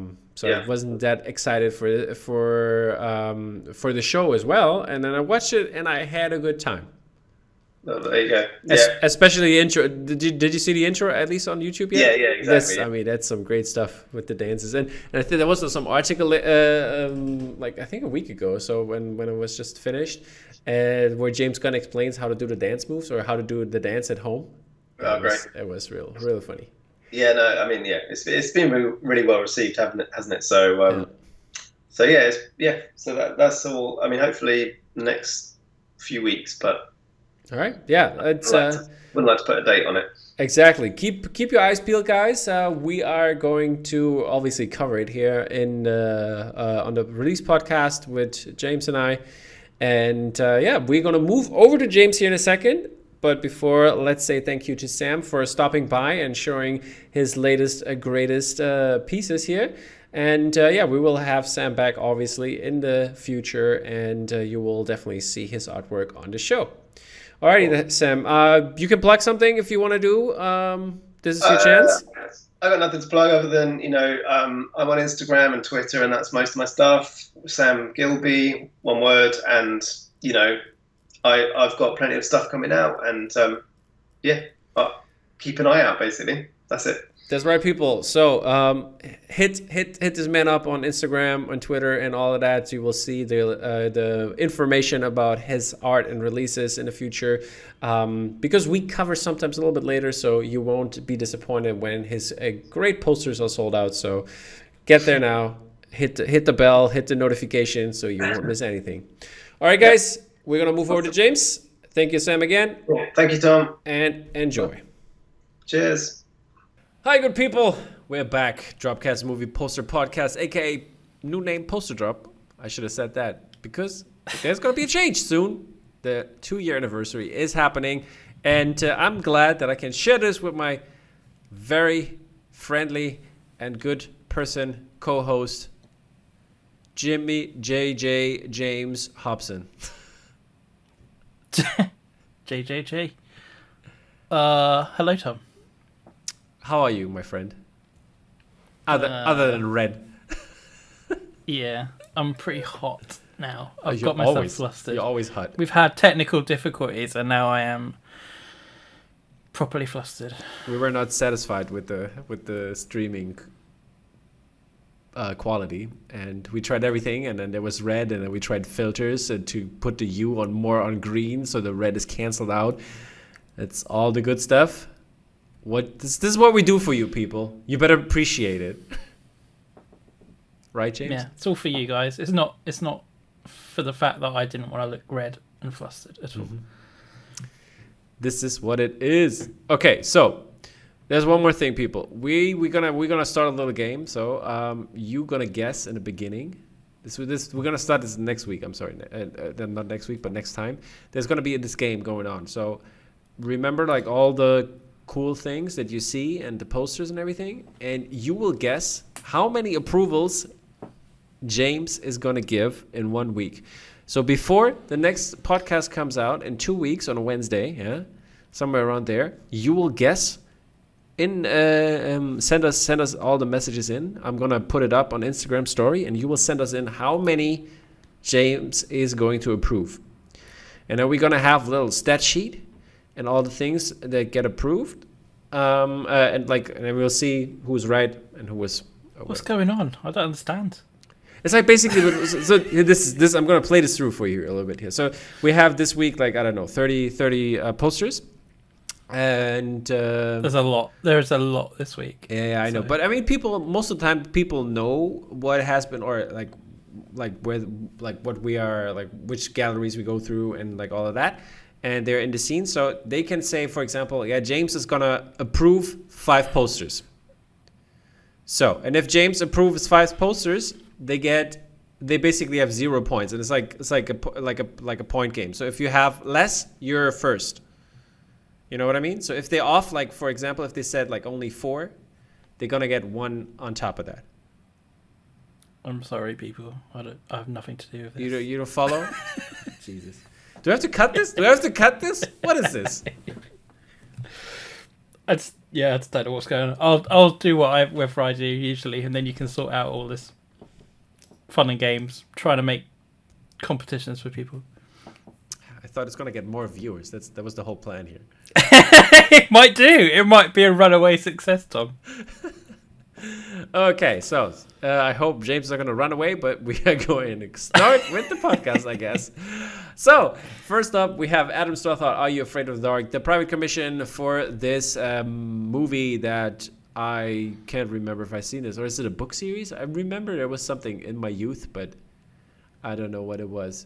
wasn't that excited for the show as well. And then I watched it, and I had a good time. Oh, there you go. Yeah. Especially the intro. Did you see the intro at least on YouTube yet? Yeah, exactly. I mean, that's some great stuff with the dances, and I think there was some article I think a week ago. So when it was just finished. Where James Gunn explains how to do the dance moves or how to do the dance at home. Great. It was really funny. Yeah, no, I mean, yeah, it's been really well received, hasn't it? So, So yeah, so that's all. I mean, hopefully the next few weeks, but all right, yeah, it's wouldn't like to put a date on it. Exactly. Keep your eyes peeled, guys. We are going to obviously cover it here in on the Release podcast with James and I, and we're gonna move over to James here in a second. But before, let's say thank you to Sam for stopping by and showing his latest, greatest pieces here. And we will have Sam back obviously in the future, and you will definitely see his artwork on the show. Alrighty, cool. Sam. You can plug something if you want to do. This is your chance. I got nothing to plug other than I'm on Instagram and Twitter, and that's most of my stuff. Sam Gilbey, one word, and I've got plenty of stuff coming out, and keep an eye out. Basically, that's it. That's right, people. So hit this man up on Instagram, on Twitter, and all of that. So you will see the information about his art and releases in the future. Because we cover sometimes a little bit later, so you won't be disappointed when his great posters are sold out. So get there now. Hit the bell, hit the notification, so you won't miss anything. All right, guys, we're gonna move over to James. Thank you, Sam, again. Thank you, Tom. And enjoy. Cheers. Hi, good people. We're back. DROPCAST Movie Poster Podcast, aka new name Poster Drop. I should have said that because there's going to be a change soon. The 2-year anniversary is happening, and I'm glad that I can share this with my very friendly and good person, co-host, Jimmy JJ James Hobson. JJJ. Hello, Tom. How are you, my friend? Other than red. Yeah, I'm pretty hot now. I've got myself flustered. You're always hot. We've had technical difficulties, and now I am properly flustered. We were not satisfied with the streaming quality, and we tried everything, and then there was red, and then we tried filters to put the U on green, so the red is canceled out. It's all the good stuff. This is what we do for you, people. You better appreciate it. Right, James? Yeah, it's all for you guys. It's not for the fact that I didn't want to look red and flustered at all. This is what it is. Okay, so there's one more thing, people. We're gonna start a little game. So you gonna guess in the beginning. We're gonna start this next week. I'm sorry, not next week, but next time. There's gonna be this game going on. So remember, like, all the cool things that you see and the posters and everything, and you will guess how many approvals James is going to give in 1 week. So before the next podcast comes out in 2 weeks on a Wednesday, somewhere around there, you will guess send us all the messages in. I'm going to put it up on Instagram story, and you will send us in how many James is going to approve. And then we're going to have a little stat sheet and all the things that get approved, and then we'll see who's right and who was. What's going on? I don't understand. It's like basically, so this. I'm gonna play this through for you a little bit here. So we have this week, like, I don't know, 30 posters, and there's a lot. There's a lot this week. Yeah, I know. But I mean, most of the time people know what has been, or like where, like what we are, like which galleries we go through, and like all of that. And they're in the scene, so they can say, for example, James is gonna approve 5 posters. So, and if James approves 5 posters, they basically have 0 points, and it's like a point game. So if you have less, you're first. You know what I mean? So if they're off, like, for example, if they said like only 4, they're gonna get 1 on top of that. I'm sorry, people. I have nothing to do with this. You don't follow? Jesus. Do I have to cut this? What is this? I just don't know what's going on. I'll do whatever I do usually, and then you can sort out all this fun and games, trying to make competitions for people. I thought it's gonna get more viewers. That was the whole plan here. It might do. It might be a runaway success, Tom. Okay, so I hope James is not going to run away, but we are going to start with the podcast, I guess. So, first up, we have Adam Stothart, Are You Afraid of the Dark? The private commission for this movie that I can't remember if I've seen this, or is it a book series? I remember there was something in my youth, but I don't know what it was.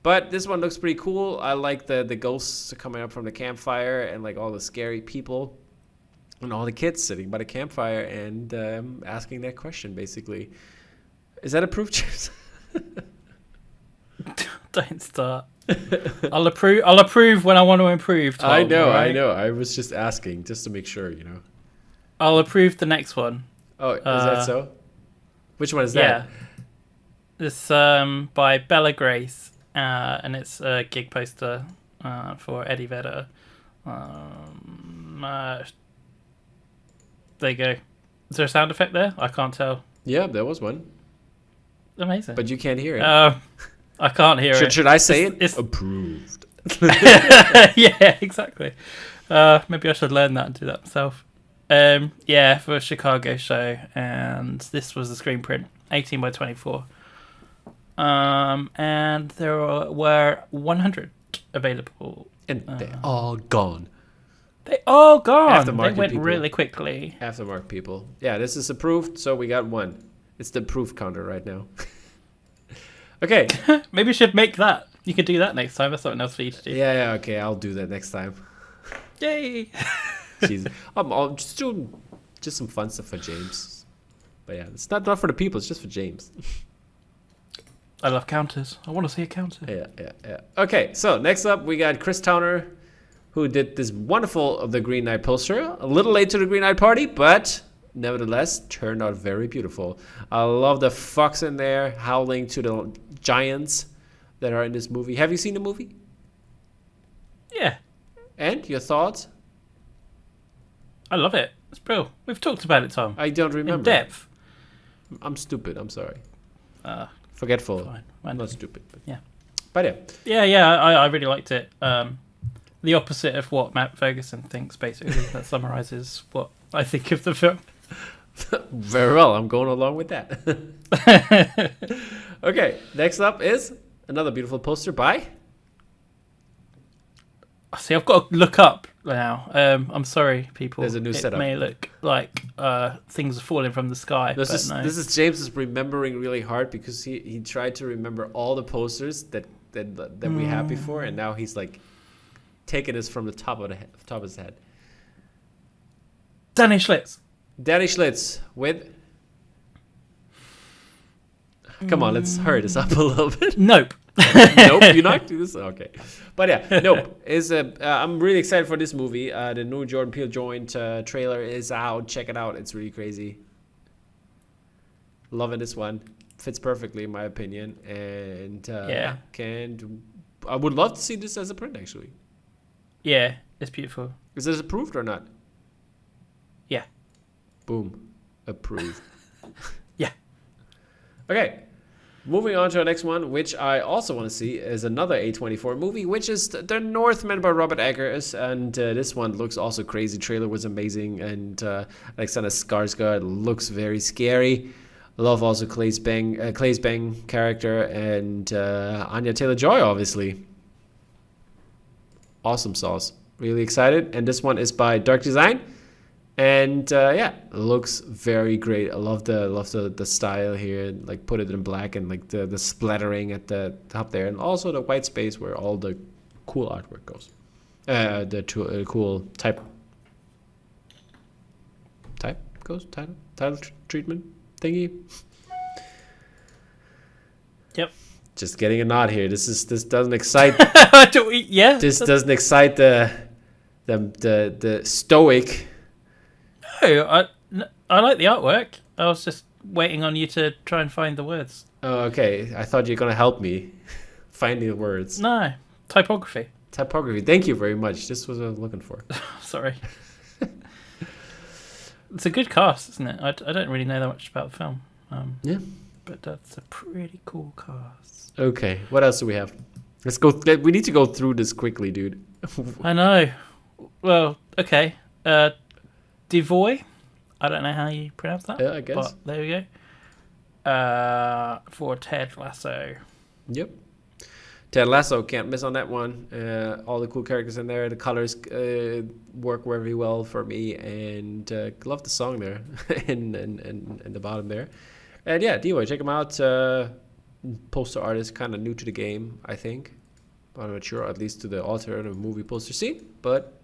But this one looks pretty cool. I like the ghosts coming up from the campfire and like all the scary people and all the kids sitting by the campfire and asking that question, basically. Is that approved, James? Don't start. I'll approve when I want to improve, Tom, I know. I was just asking, just to make sure, I'll approve the next one. Oh, is that so? Which one is that? Yeah. It's by Bella Grace, and it's a gig poster for Eddie Vedder. There you go. Is there a sound effect there? I can't tell. Yeah, there was one. Amazing. But you can't hear it. I can't hear it. Should I say it's approved? Yeah, exactly. Maybe I should learn that and do that myself. Yeah, for a Chicago show, and this was the screen print, 18 by 24. And there were 100 available. And they're all gone. They all gone. Aftermarket They went people. really quickly. Aftermarket people. Yeah, this is approved, so we got one. It's the proof counter right now. Okay. Maybe you should make that. You could do that next time. That's something else for you to do. Yeah, okay, I'll do that next time. Yay! Jeez. I'm just doing just some fun stuff for James. But yeah, it's not for the people, it's just for James. I love counters. I want to see a counter. Yeah. Okay, so next up we got Chris Towner, who did this wonderful of the Green Knight poster. A little late to the Green Knight party, but nevertheless turned out very beautiful. I love the fox in there howling to the giants that are in this movie. Have you seen the movie? Yeah. And your thoughts? I love it. It's brilliant. We've talked about it, Tom. I don't remember. In depth. I'm stupid. I'm sorry. Forgetful. Fine. I'm not stupid. But yeah. But yeah. Yeah. I really liked it. The opposite of what Matt Ferguson thinks, basically. That summarizes what I think of the film. Very well. I'm going along with that. Okay. Next up is another beautiful poster by... See, I've got to look up now. I'm sorry, people. There's a new setup. It may look like things are falling from the sky. This no. is James's remembering really hard because he tried to remember all the posters that we had before, and now he's like taking this from the top of his head. Danny Schlitz with... Come on, let's hurry this up a little bit. Nope. Nope, you're not doing this? Okay. But yeah, Nope. I'm really excited for this movie. The new Jordan Peele joint trailer is out. Check it out. It's really crazy. Loving this one. Fits perfectly, in my opinion. And yeah. I would love to see this as a print, actually. Yeah, it's beautiful. Is this approved or not? Yeah. Boom. Approved. Yeah. Okay. Moving on to our next one, which I also want to see, is another A24 movie, which is The Northman by Robert Eggers. And this one looks also crazy. Trailer was amazing. And Alexander Skarsgård looks very scary. Love also Claes Bang character. And Anya Taylor-Joy, obviously. Awesome sauce. Really excited. And this one is by Dark Design. And looks very great. I love the style here. Like put it in black and like the splattering at the top there, and also the white space where all the cool artwork goes. Cool type goes. Title treatment thingy. Yep. Just getting a nod here. This doesn't excite. Yeah. This doesn't excite the stoic. No, I like the artwork. I was just waiting on you to try and find the words. Oh, okay. I thought you were going to help me finding the words. No, typography. Thank you very much. This was what I was looking for. Sorry. It's a good cast, isn't it? I don't really know that much about the film. Yeah. But that's a pretty cool cast. Okay. What else do we have? Let's go. We need to go through this quickly, dude. I know. Well, okay. Devoy. I don't know how you pronounce that. Yeah, I guess. But there we go. For Ted Lasso. Yep. Ted Lasso, can't miss on that one. All the cool characters in there. The colors work very well for me, and love the song there in the bottom there. And yeah, D-Boy, check him out. Poster artist, kind of new to the game, I think. I'm not sure, at least to the alternative movie poster scene, but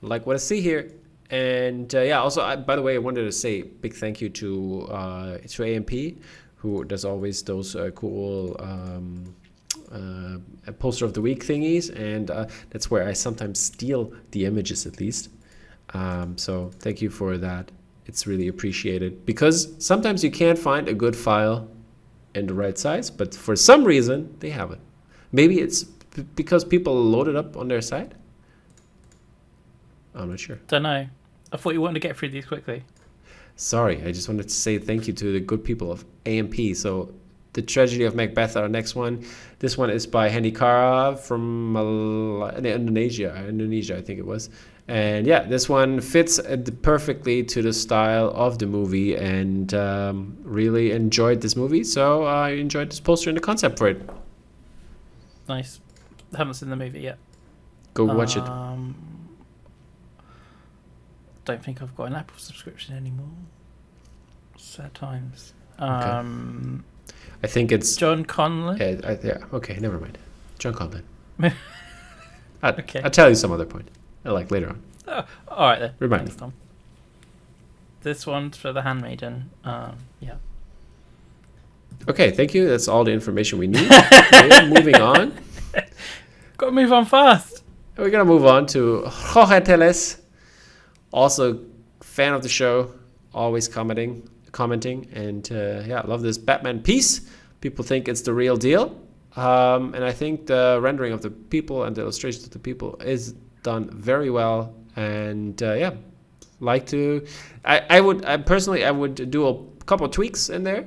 like what I see here. And also, by the way, I wanted to say big thank you to AMP, who does always those cool poster of the week thingies, and that's where I sometimes steal the images, at least. So thank you for that. It's really appreciated, because sometimes you can't find a good file in the right size, but for some reason they have it. Maybe it's because people load it up on their site. I'm not sure. Don't know. I thought you wanted to get through these quickly. Sorry, I just wanted to say thank you to the good people of AMP. So, The Tragedy of Macbeth, our next one. This one is by Hendy Kara from Indonesia, I think it was. And yeah, this one fits perfectly to the style of the movie, and really enjoyed this movie. So I enjoyed this poster and the concept for it. Nice. Haven't seen the movie yet. Go watch it. Don't think I've got an Apple subscription anymore. Sad times. I think it's John Conlon. Okay, never mind. John Conlon. Okay. I'll tell you some other point. Like later on. Oh, all right then. Remind me. Tom. This one's for the Handmaiden. Yeah. Okay, thank you. That's all the information we need. Okay, moving on. Got to move on fast. We're gonna move on to Jorge Teles. Also, fan of the show, always commenting, and I love this Batman piece. People think it's the real deal, and I think the rendering of the people and the illustrations of the people is done very well. And I would do a couple of tweaks in there.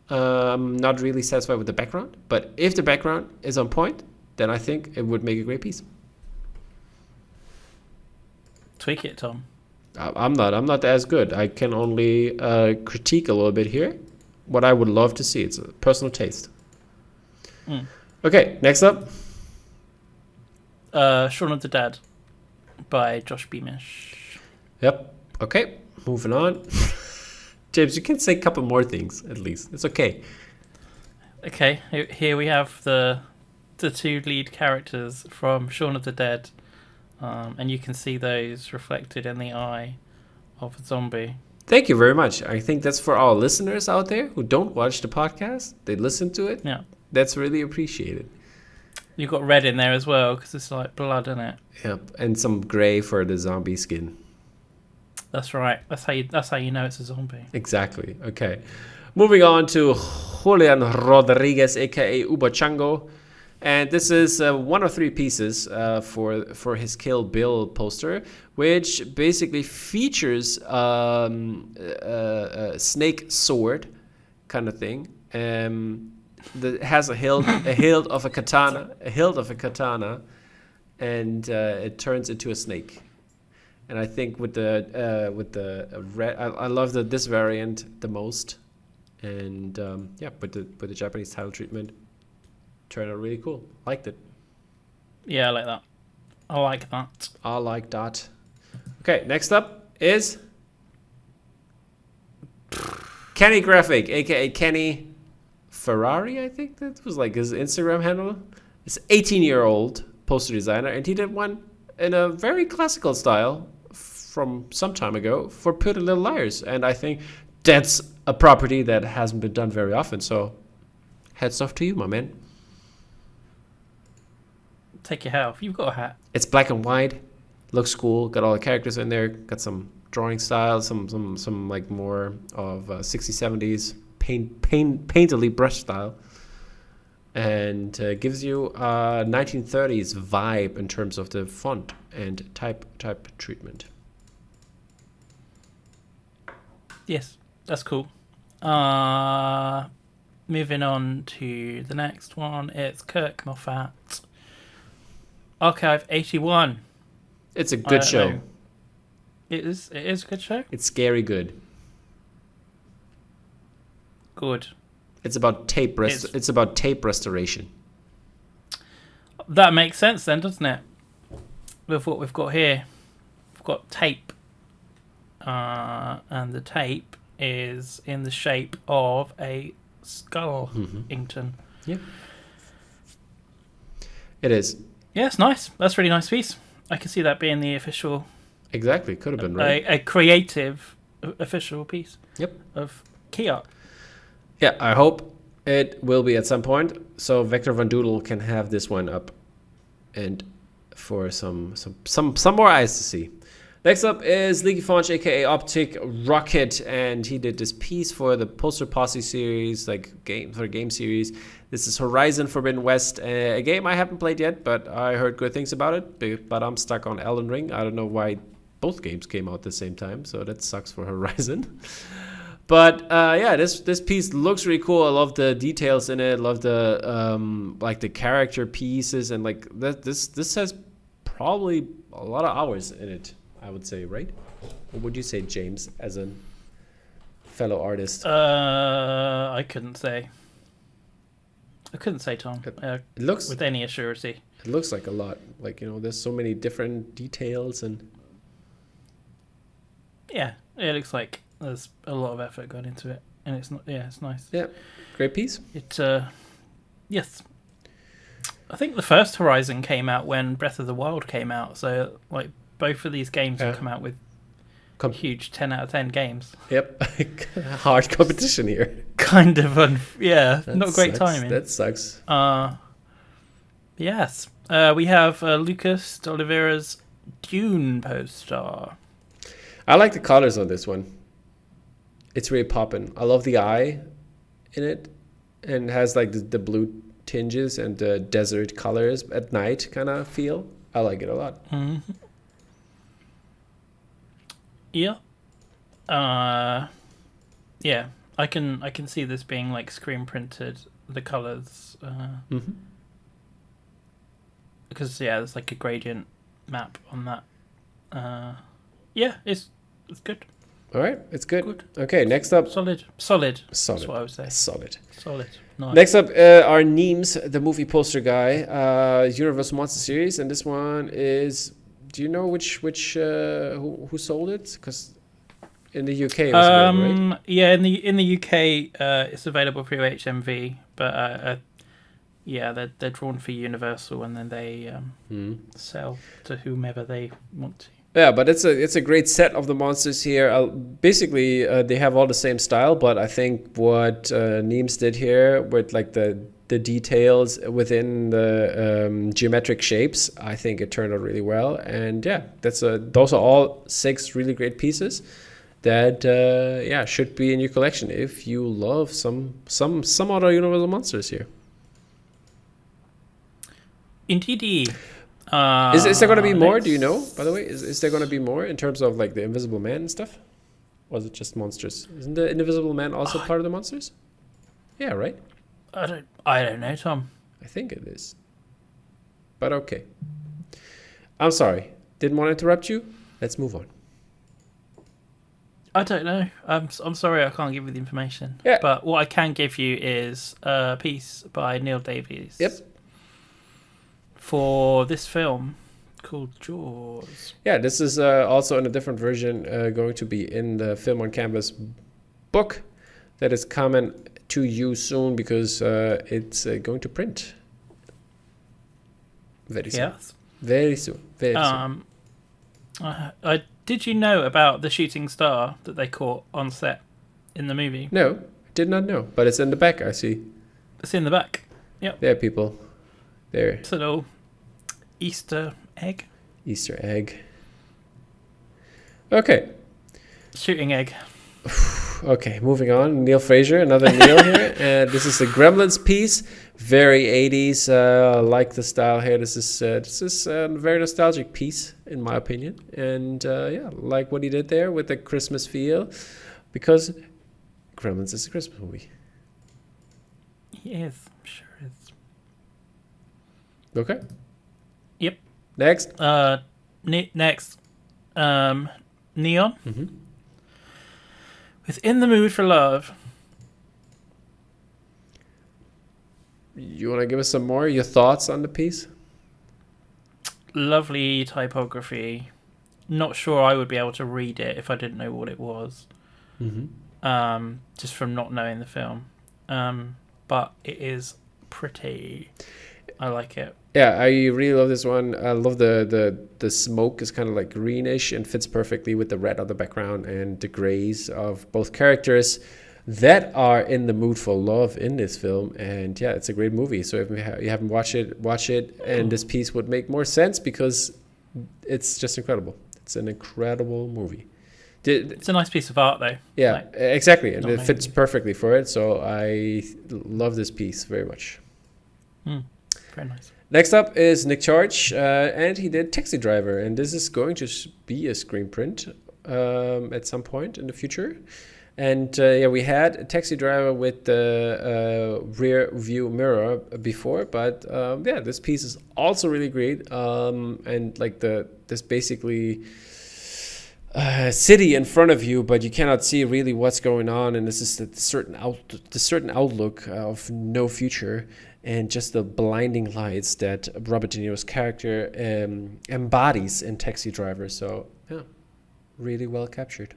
Not really satisfied with the background, but if the background is on point, then I think it would make a great piece. Tweak it, Tom. I'm not as good. I can only critique a little bit here. What I would love to see. It's a personal taste. Okay, next up. Shaun of the Dead by Josh Beamish. Yep. Okay, moving on. James, you can say a couple more things at least. It's okay. Okay, here we have the two lead characters from Shaun of the Dead. And you can see those reflected in the eye of a zombie. Thank you very much. I think that's for our listeners out there who don't watch the podcast. They listen to it. Yeah. That's really appreciated. You've got red in there as well, because it's like blood in it. Yep, and some gray for the zombie skin. That's right. That's how you know it's a zombie. Exactly. Okay. Moving on to Julian Rodriguez, a.k.a. Uba Chango. And this is one of three pieces for his Kill Bill poster, which basically features a snake sword kind of thing. That has a hilt of a katana, and it turns into a snake. And I think with the red, I love this variant the most. And with the Japanese title treatment. Turned out really cool. Liked it. Yeah, I like that. I like that. Okay, next up is Kenny Graphic, aka Kenny Ferrari, I think that was like his Instagram handle. This 18-year-old poster designer, and he did one in a very classical style from some time ago for Pretty Little Liars. And I think that's a property that hasn't been done very often. So hats off to you, my man. Take your hat off. You've got a hat. It's black and white. Looks cool. Got all the characters in there. Got some drawing style. Some like more of 60s, 70s painterly brush style. And gives you a 1930s vibe in terms of the font and type treatment. Yes, that's cool. Moving on to the next one. It's Kirk Moffat. Archive 81. It's a good show. Know. It is a good show. It's scary good. Good. It's about tape restoration. that makes sense then, doesn't it? With what we've got here. We've got tape. And the tape is in the shape of a skull, Ington. Yeah. It is. Yeah, it's nice. That's a really nice piece. I can see that being the official... Exactly, could have been, right? A creative official piece Yep. of key art. Yeah, I hope it will be at some point, so Vector Von Doodle can have this one up, and for some more eyes to see. Next up is Leaky Faunch, aka Optic Rocket, and he did this piece for the Poster Posse series, game series. This is Horizon Forbidden West, a game I haven't played yet, but I heard good things about it. But I'm stuck on Elden Ring. I don't know why both games came out at the same time, so that sucks for Horizon. But this piece looks really cool. I love the details in it. Love the the character pieces, and this has probably a lot of hours in it, I would say, right? What would you say, James, as a fellow artist? I couldn't say, Tom. It looks with any assurity. It looks like a lot. There's so many different details and. Yeah, it looks like there's a lot of effort gone into it, and it's not. Yeah, it's nice. Yeah, great piece. Yes. I think the first Horizon came out when Breath of the Wild came out, so both of these games have come out with huge 10 out of 10 games. Yep, hard competition here. Kind of not great timing. That sucks. Yes, we have Lucas Oliveira's Dune poster. I like the colors on this one. It's really popping. I love the eye in it, and it has the blue tinges and the desert colors at night kind of feel. I like it a lot. Mm-hmm. Yeah. Yeah. I can see this being screen printed, the colors. Because there's a gradient map on that. Yeah, it's good. All right, it's good. Okay, next up. Solid. That's what I would say. Solid. Nice. Next up are Neems, the movie poster guy, Universal Monster Series, and this one is. Do you know which who sold it? Because in the UK it was available, right? Yeah, in the UK it's available through HMV, but they're drawn for Universal, and then they sell to whomever they want to. Yeah, but it's a great set of the monsters here. Basically, they have all the same style, but I think what Neems did here with the details within the geometric shapes, I think it turned out really well. And yeah, those are all 6 really great pieces that should be in your collection if you love some other Universal monsters here. Indeed. Is there going to be more? Do you know, by the way? Is there going to be more in terms of the Invisible Man and stuff? Or is it just monsters? Isn't the Invisible Man also part of the monsters? Yeah, right? I don't know, Tom. I think it is. But okay. I'm sorry. Didn't want to interrupt you. Let's move on. I don't know. I'm sorry I can't give you the information. Yeah. But what I can give you is a piece by Neil Davies. Yep. For this film called Jaws. Yeah, this is also in a different version going to be in the Film on Canvas book that is coming to you soon because it's going to print very soon. Yes. Very soon. Did you know about the shooting star that they caught on set in the movie? No, did not know, but it's in the back, I see. It's in the back. Yep. There, people. There. It's a little Easter egg. Easter egg. Okay. Shooting egg. Okay, moving on. Neil Fraser, another Neil here. And this is the Gremlins piece. Very 80s. I like the style here. This is a very nostalgic piece, in my opinion. And like what he did there with the Christmas feel. Because Gremlins is a Christmas movie. He is. Sure is. Okay. Yep. Next. Next. Neon. Mm-hmm. Within the Mood for Love. You want to give us some more your thoughts on the piece? lovely typography. Not sure I would be able to read it if I didn't know what it was. Just from not knowing the film. But it is pretty. I like it. Yeah, I really love this one. I love the smoke is kind of like greenish and fits perfectly with the red on the background and the grays of both characters that are in the mood for love in this film. And yeah, it's a great movie. So if you haven't watched it, watch it. And this piece would make more sense because it's just incredible. It's an incredible movie. It's a nice piece of art, though. Yeah, like, exactly. And it fits perfectly for it. So I love this piece very much. Very nice. Next up is Nick Charge, and he did Taxi Driver, and this is going to be a screen print at some point in the future. And we had a Taxi Driver with the rear view mirror before, but this piece is also really great. And like this basically city in front of you, but you cannot see really what's going on, and this is the certain outlook of no future. And just the blinding lights that Robert De Niro's character embodies in Taxi Driver. So, yeah, really well captured.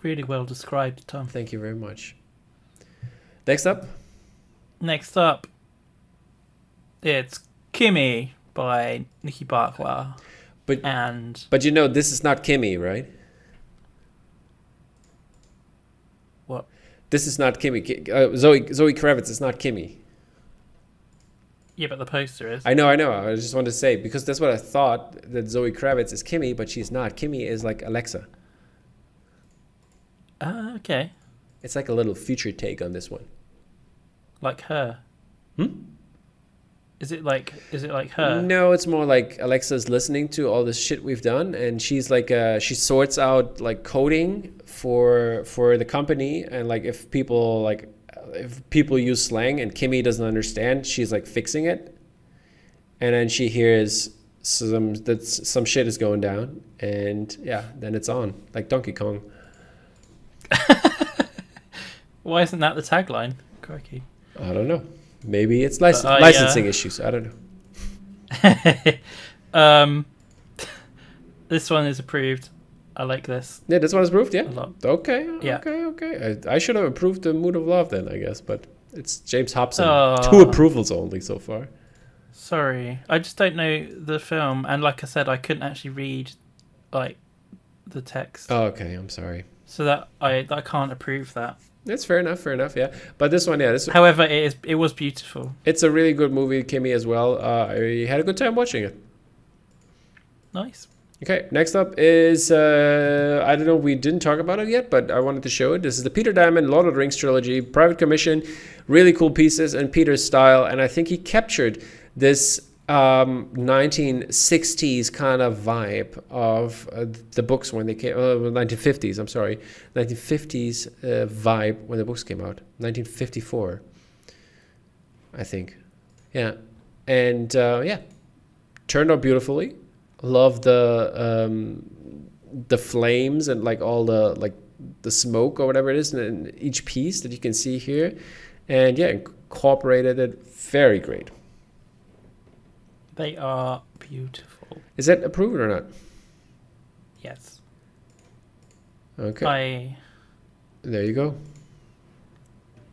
Really well described, Tom. Thank you very much. Next up, it's Kimmy by Nikki Barkla. But you know, this is not Kimmy, right? What? This is not Kimmy. Zoe Kravitz is not Kimmy. Yeah, but the poster is. I know. I just wanted to say, because that's what I thought, that Zoe Kravitz is Kimmy, but she's not. Kimmy is like Alexa. Okay. It's like a little future take on this one. Like her? Is it like her? No, it's more like Alexa's listening to all this shit we've done, and she's like she sorts out like coding for the company, and like if people use slang and Kimmy doesn't understand, she's like fixing it, and then she hears some shit is going down, and yeah, then it's on like Donkey Kong. Why isn't that the tagline? Crikey. I don't know. Maybe it's licensing issues. I don't know. This one is approved. I like this. Yeah, this one is approved. Yeah. A lot. Okay. Yeah. Okay. I should have approved the Mood of Love then, I guess, but it's James Hobson. Oh. 2 approvals only so far. Sorry, I just don't know the film, and like I said, I couldn't actually read like the text. Oh, okay. I'm sorry. So that I can't approve that. That's fair enough. Yeah, but this one, However, it was beautiful. It's a really good movie, Kimmy, as well. I had a good time watching it. Nice. Okay, next up is I don't know, we didn't talk about it yet, but I wanted to show it. This is the Peter Diamond Lord of the Rings trilogy, private commission, really cool pieces in Peter's style, and I think he captured this 1960s kind of vibe of the books when they came, 1950s, I'm sorry, 1950s vibe when the books came out, 1954, I think. Yeah, and turned out beautifully. Love the flames and like all the smoke or whatever it is in each piece that you can see here, and yeah, incorporated it very great. They are beautiful. Is that approved or not? Yes. Okay. There you go.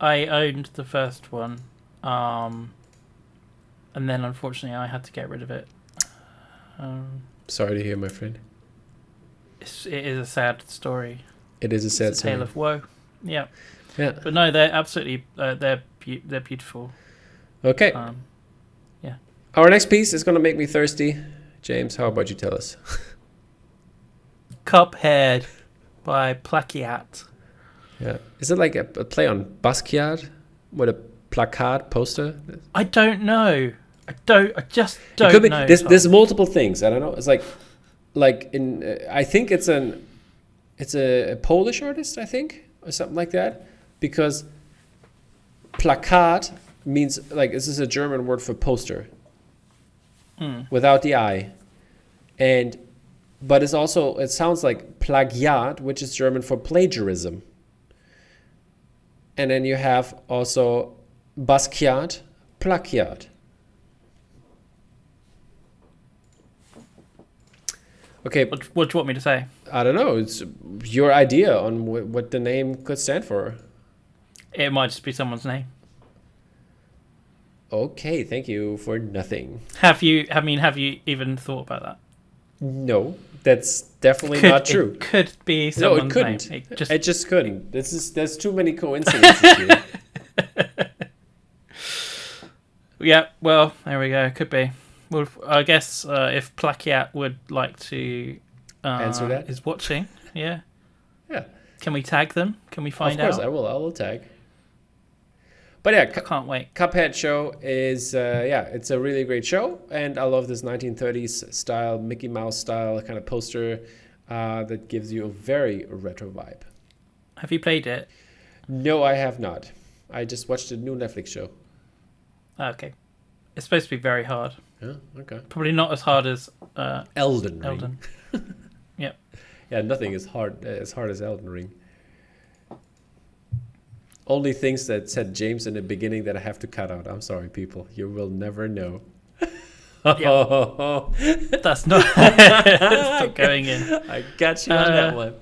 I owned the first one, and then unfortunately I had to get rid of it. Sorry to hear, my friend. It is a sad story. It is a sad story. Tale of woe. Yeah. Yeah. But no, they're absolutely they're beautiful. Okay. Yeah. Our next piece is gonna make me thirsty. James, how about you tell us? Cuphead by Plakiat. Yeah. Is it like a play on Basquiat with a placard poster? I don't know. I just don't it could be, know. There's multiple things. I don't know. It's like in I think it's a Polish artist, I think, or something like that, because placard means like this is a German word for poster without the I, but it sounds like plagiat, which is German for plagiarism, and then you have also Basquiat, plagiat. Okay. What do you want me to say? I don't know. It's your idea on what the name could stand for. It might just be someone's name. Okay, thank you for nothing. Have you even thought about that? No, that's definitely not true. It could be someone's No, it couldn't. name. It just couldn't. There's too many coincidences here. Yeah, well, there we go. Could be. Well, I guess if Plakiat would like to answer that, is watching. Yeah. Yeah. Can we tag them? Can we find out? Of course, I will tag. But yeah, I can't wait. Cuphead show is it's a really great show, and I love this 1930s style, Mickey Mouse style kind of poster that gives you a very retro vibe. Have you played it? No, I have not. I just watched a new Netflix show. Okay, it's supposed to be very hard. Yeah, okay. Probably not as hard as Elden Ring. Yep. Yeah, nothing is hard as Elden Ring. Only things that said James in the beginning that I have to cut out. I'm sorry, people. You will never know. That's not, that's not going in. I got you on that one.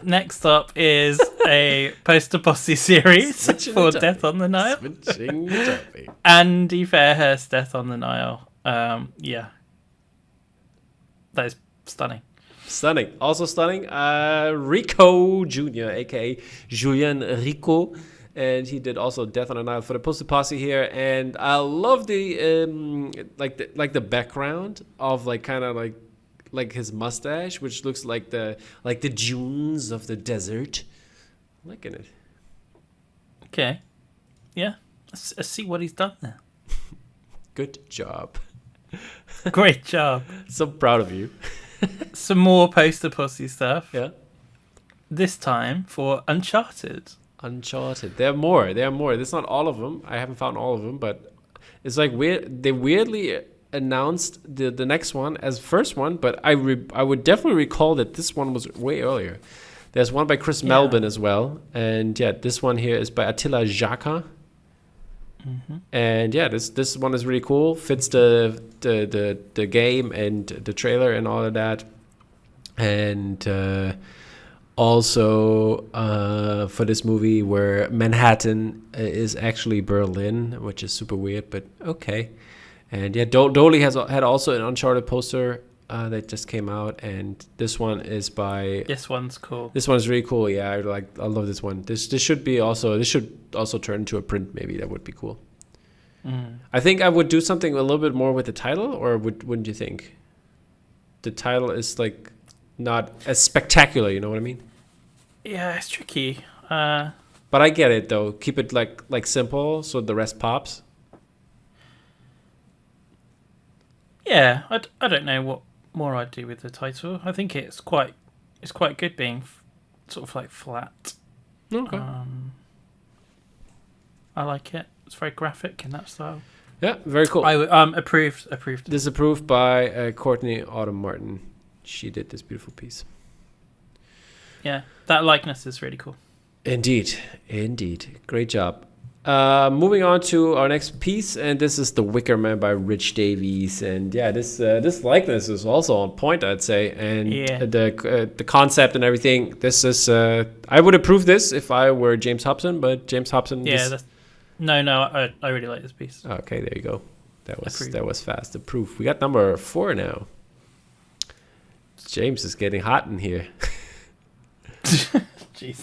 Next up is a poster posse series for Death on the Nile. Switching the topic. Andy Fairhurst, Death on the Nile. Yeah. That is stunning. Stunning. Also stunning. Rico Jr., a.k.a. Julian Rico. And he did also Death on the Nile for the poster posse here. And I love the the background of like his mustache, which looks like the dunes of the desert. I'm liking it. Okay. Yeah. Let's see what he's done there. Good job. Great job. So proud of you. Some more poster pussy stuff. Yeah. This time for Uncharted. There are more. That's not all of them. I haven't found all of them, but it's like weird. They weirdly announced the next one as first one, but I would definitely recall that this one was way earlier. There's one by Chris Melvin as well, and this one here is by Attila Jaka. Mm-hmm. And this one is really cool. Fits the game and the trailer and all of that. And also for this movie where Manhattan is actually Berlin, which is super weird, but okay. And Dolly had also an Uncharted poster that just came out, and this one is by. This one's cool. This one's really cool. Yeah, I love this one. This should also turn into a print. Maybe that would be cool. Mm. I think I would do something a little bit more with the title, or wouldn't you think? The title is like not as spectacular. You know what I mean? Yeah, it's tricky. But I get it though. Keep it like simple, so the rest pops. Yeah, I don't know what more I'd do with the title. I think it's quite good being sort of like flat. Okay. I like it. It's very graphic in that style. Yeah, very cool. I approved. Disapproved by Courtney Autumn Martin. She did this beautiful piece. Yeah, that likeness is really cool. Indeed. Great job. Moving on to our next piece, and this is The Wicker Man by Rich Davies. And this likeness is also on point, I'd say. And the concept and everything. This is I would approve this if I were James Hobson, but James Hobson. Yeah, I really like this piece. Okay, there you go. That was fast. Approved. We got number 4 now. James is getting hot in here. Jeez.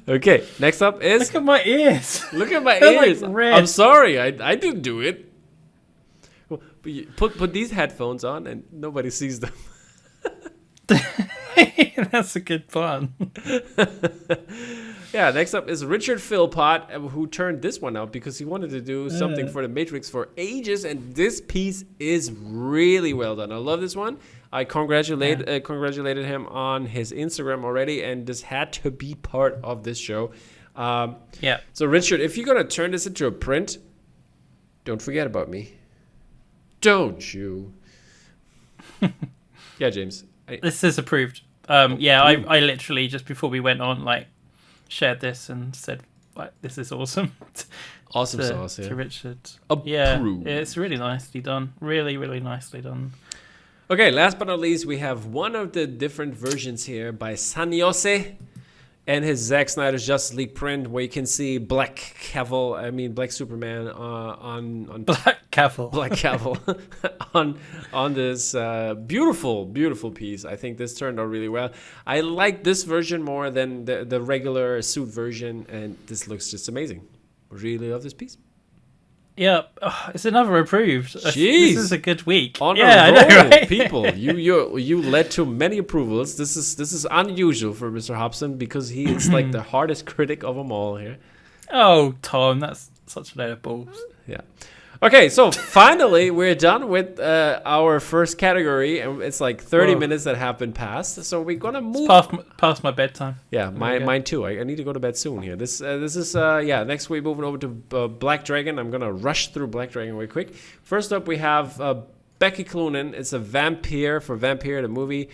Okay, next up is... Look at my ears. Look at my ears. Like red. I'm sorry, I didn't do it. Well, but you put these headphones on and nobody sees them. That's a good plan. Yeah, next up is Richard Philpot, who turned this one out because he wanted to do something for the Matrix for ages, and this piece is really well done. I love this one. I congratulated him on his Instagram already, and this had to be part of this show. So, Richard, if you're going to turn this into a print, don't forget about me. Don't you? Yeah, James. This is approved. I literally, just before we went on, shared this and said, this is awesome. Awesome sauce, yeah. To Richard. Approved. Yeah, it's really nicely done. Really, really nicely done. Okay, last but not least, we have one of the different versions here by Sanyose and his Zack Snyder's Justice League print, where you can see Black Superman on Black Cavill on this beautiful piece. I think this turned out really well. I like this version more than the regular suit version, and this looks just amazing. Really love this piece. Yeah, it's another approved. Jeez. This is a good week. On I a roll, know, right? people. You led to many approvals. This is unusual for Mr. Hobson because he is like the hardest critic of them all here. Oh, Tom, that's such a load of balls. Yeah. Okay, so finally we're done with our first category, and it's like 30 minutes that have been passed. So we're gonna move past my bedtime. Yeah, mine too. I need to go to bed soon here. This is next we're moving over to Black Dragon. I'm gonna rush through Black Dragon real quick. First up, we have Becky Cloonan. It's a Vampire the movie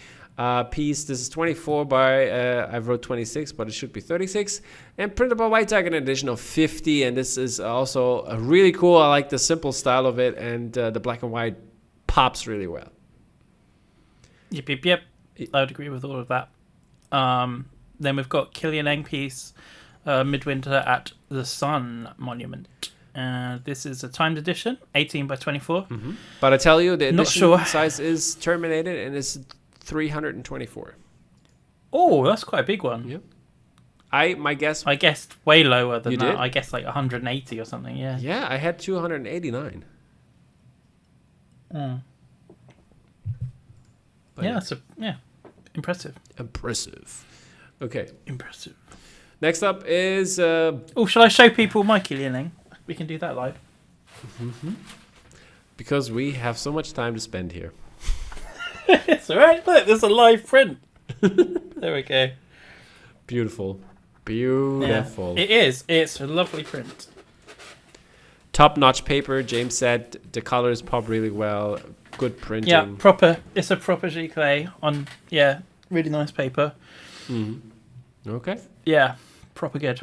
piece. This is 24 by I wrote 26, but it should be 36, and printed by White Tiger in an edition of 50. And this is also really cool. I like the simple style of it, and the black and white pops really well. Yep. I would agree with all of that. Then we've got Killian Eng piece, Midwinter at the Sun Monument. This is a timed edition, 18 by 24. Mm-hmm. But I tell you, the edition size is terminated, and it's 324. Oh, that's quite a big one. Yep. I guessed way lower than you that. Did? I guessed like 180 or something. Yeah. Yeah, I had 289. Impressive. Okay. Impressive. Next up is. Shall I show people my Killian Eng? We can do that live. Mm-hmm. Because we have so much time to spend here. It's alright. Look, there's a live print. There we go. Beautiful. Yeah, it is. It's a lovely print. Top-notch paper. James said the colors pop really well. Good printing. Yeah, proper. It's a proper giclée on. Yeah, really nice paper. Mm-hmm. Okay. Yeah, proper good.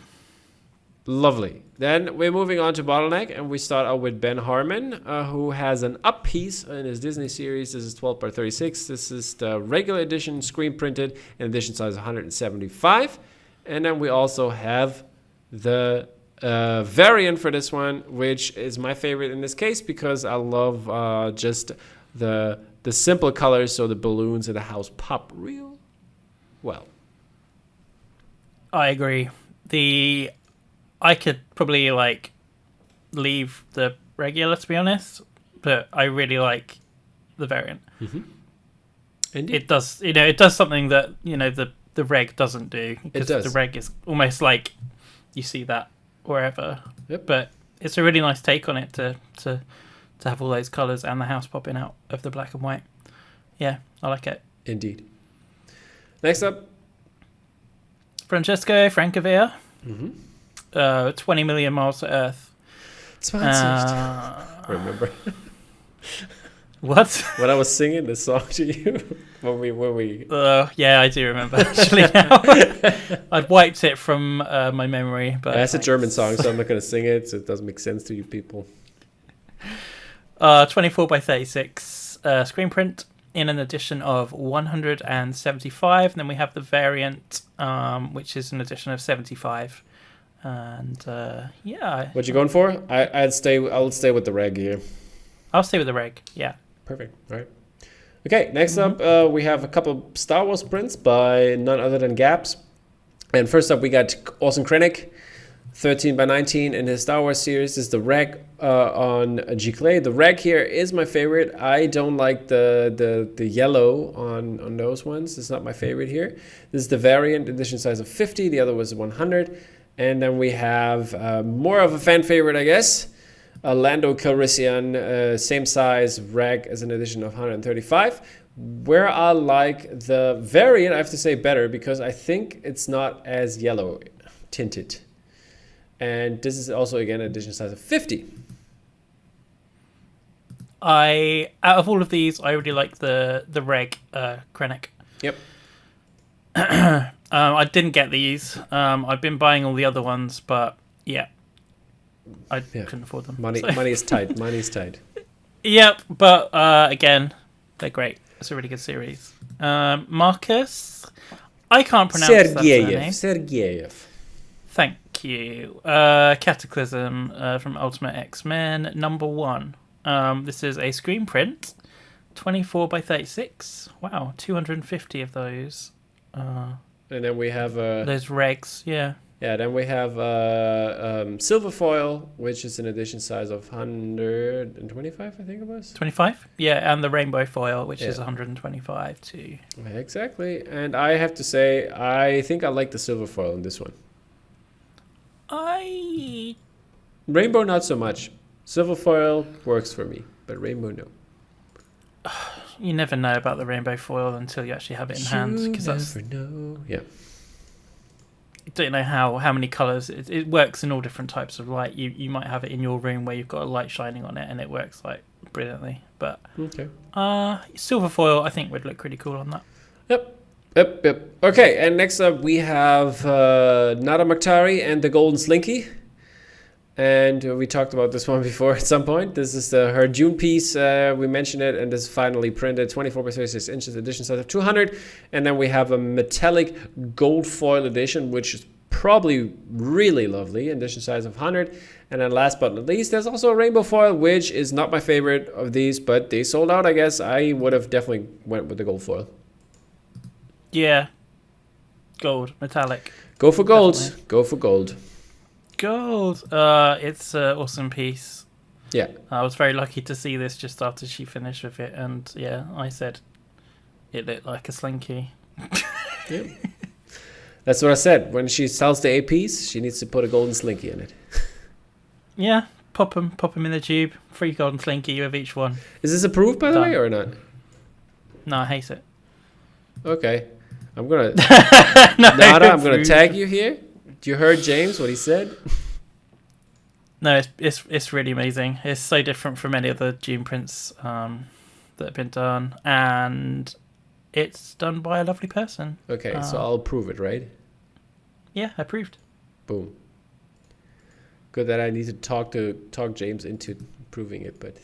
Lovely. Then we're moving on to Bottleneck, and we start out with Ben Harmon, who has an up piece in his Disney series. This is 12 by 36. This is the regular edition, screen printed, and edition size 175. And then we also have the variant for this one, which is my favorite in this case because I love just the simple colors, so the balloons in the house pop real well. I agree. I could probably leave the regular, to be honest, but I really like the variant. Mm-hmm. It does something that the reg doesn't do, because the reg is almost like you see that wherever. Yep. But it's a really nice take on it to have all those colours and the house popping out of the black and white. Yeah, I like it. Indeed. Next up, Francesco Francavilla. Mm-hmm. 20 Million Miles to Earth. Remember? What? When I was singing the song to you when we. Yeah, I do remember actually. Now I'd wiped it from my memory, but that's a German song, so I'm not going to sing it. So it doesn't make sense to you people. 24 by 36 screen print in an edition of 175, and then we have the variant, which is an edition of 75. And what you going for? I'll stay with the reg here. I'll stay with the reg. Yeah, perfect. All right. Okay, next up we have a couple Star Wars prints by none other than Gaps. And first up we got Orson Krennic, 13 by 19 in his Star Wars series. This is the reg on giclée. The reg here is my favorite. I don't like the yellow on those ones. It's not my favorite here. This is the variant, edition size of 50. The other was 100. And then we have more of a fan favorite, I guess. Lando Calrissian, same size rag as an edition of 135. Where I like the variant, I have to say better, because I think it's not as yellow tinted. And this is also, again, edition size of 50. Out of all of these, I really like the reg Krennic. Yep. I didn't get these. I've been buying all the other ones, but yeah, I couldn't afford them. Money is tight. Money is tight. Yep, but again, they're great. It's a really good series. Marcus, I can't pronounce that surname. Siergiejew. Thank you. Cataclysm from Ultimate X-Men #1. This is a screen print, 24 by 36. Wow, 250 of those. And then we have those regs, yeah. Yeah, then we have silver foil, which is an edition size of 125, I think it was. 25? Yeah, and the rainbow foil, which is 125 too. Exactly. And I have to say, I think I like the silver foil in this one. Rainbow, not so much. Silver foil works for me, but rainbow, no. You never know about the rainbow foil until you actually have it in hand. You never know. Yeah. You don't know how many colours. It works in all different types of light. You might have it in your room where you've got a light shining on it and it works like brilliantly. But silver foil, I think, would look pretty cool on that. Yep. Okay, and next up we have Nada Magtari and the Golden Slinky. And we talked about this one before at some point. This is her Dune piece. We mentioned it, and this is finally printed, 24 by 36 inches, edition size of 200. And then we have a metallic gold foil edition, which is probably really lovely, edition size of 100. And then last but not least, there's also a rainbow foil, which is not my favorite of these, but they sold out, I guess. I would have definitely went with the gold foil. Yeah. Gold, metallic. Go for gold. Definitely. Go for gold. Gold. It's an awesome piece. Yeah. I was very lucky to see this just after she finished with it, and yeah, I said it looked like a slinky. Yeah. That's what I said. When she sells the APs, she needs to put a golden slinky in it. Yeah, pop them in the tube. Free golden slinky with each one. Is this approved, by the way, or not? No, I hate it. Okay. I'm gonna No, Nada, I'm gonna tag you here. You heard James, what he said? No, it's really amazing. It's so different from any other Dune prints that have been done, and it's done by a lovely person. Okay, so I'll approve it, right? Yeah, approved. Boom. Good that I need to talk James into approving it, but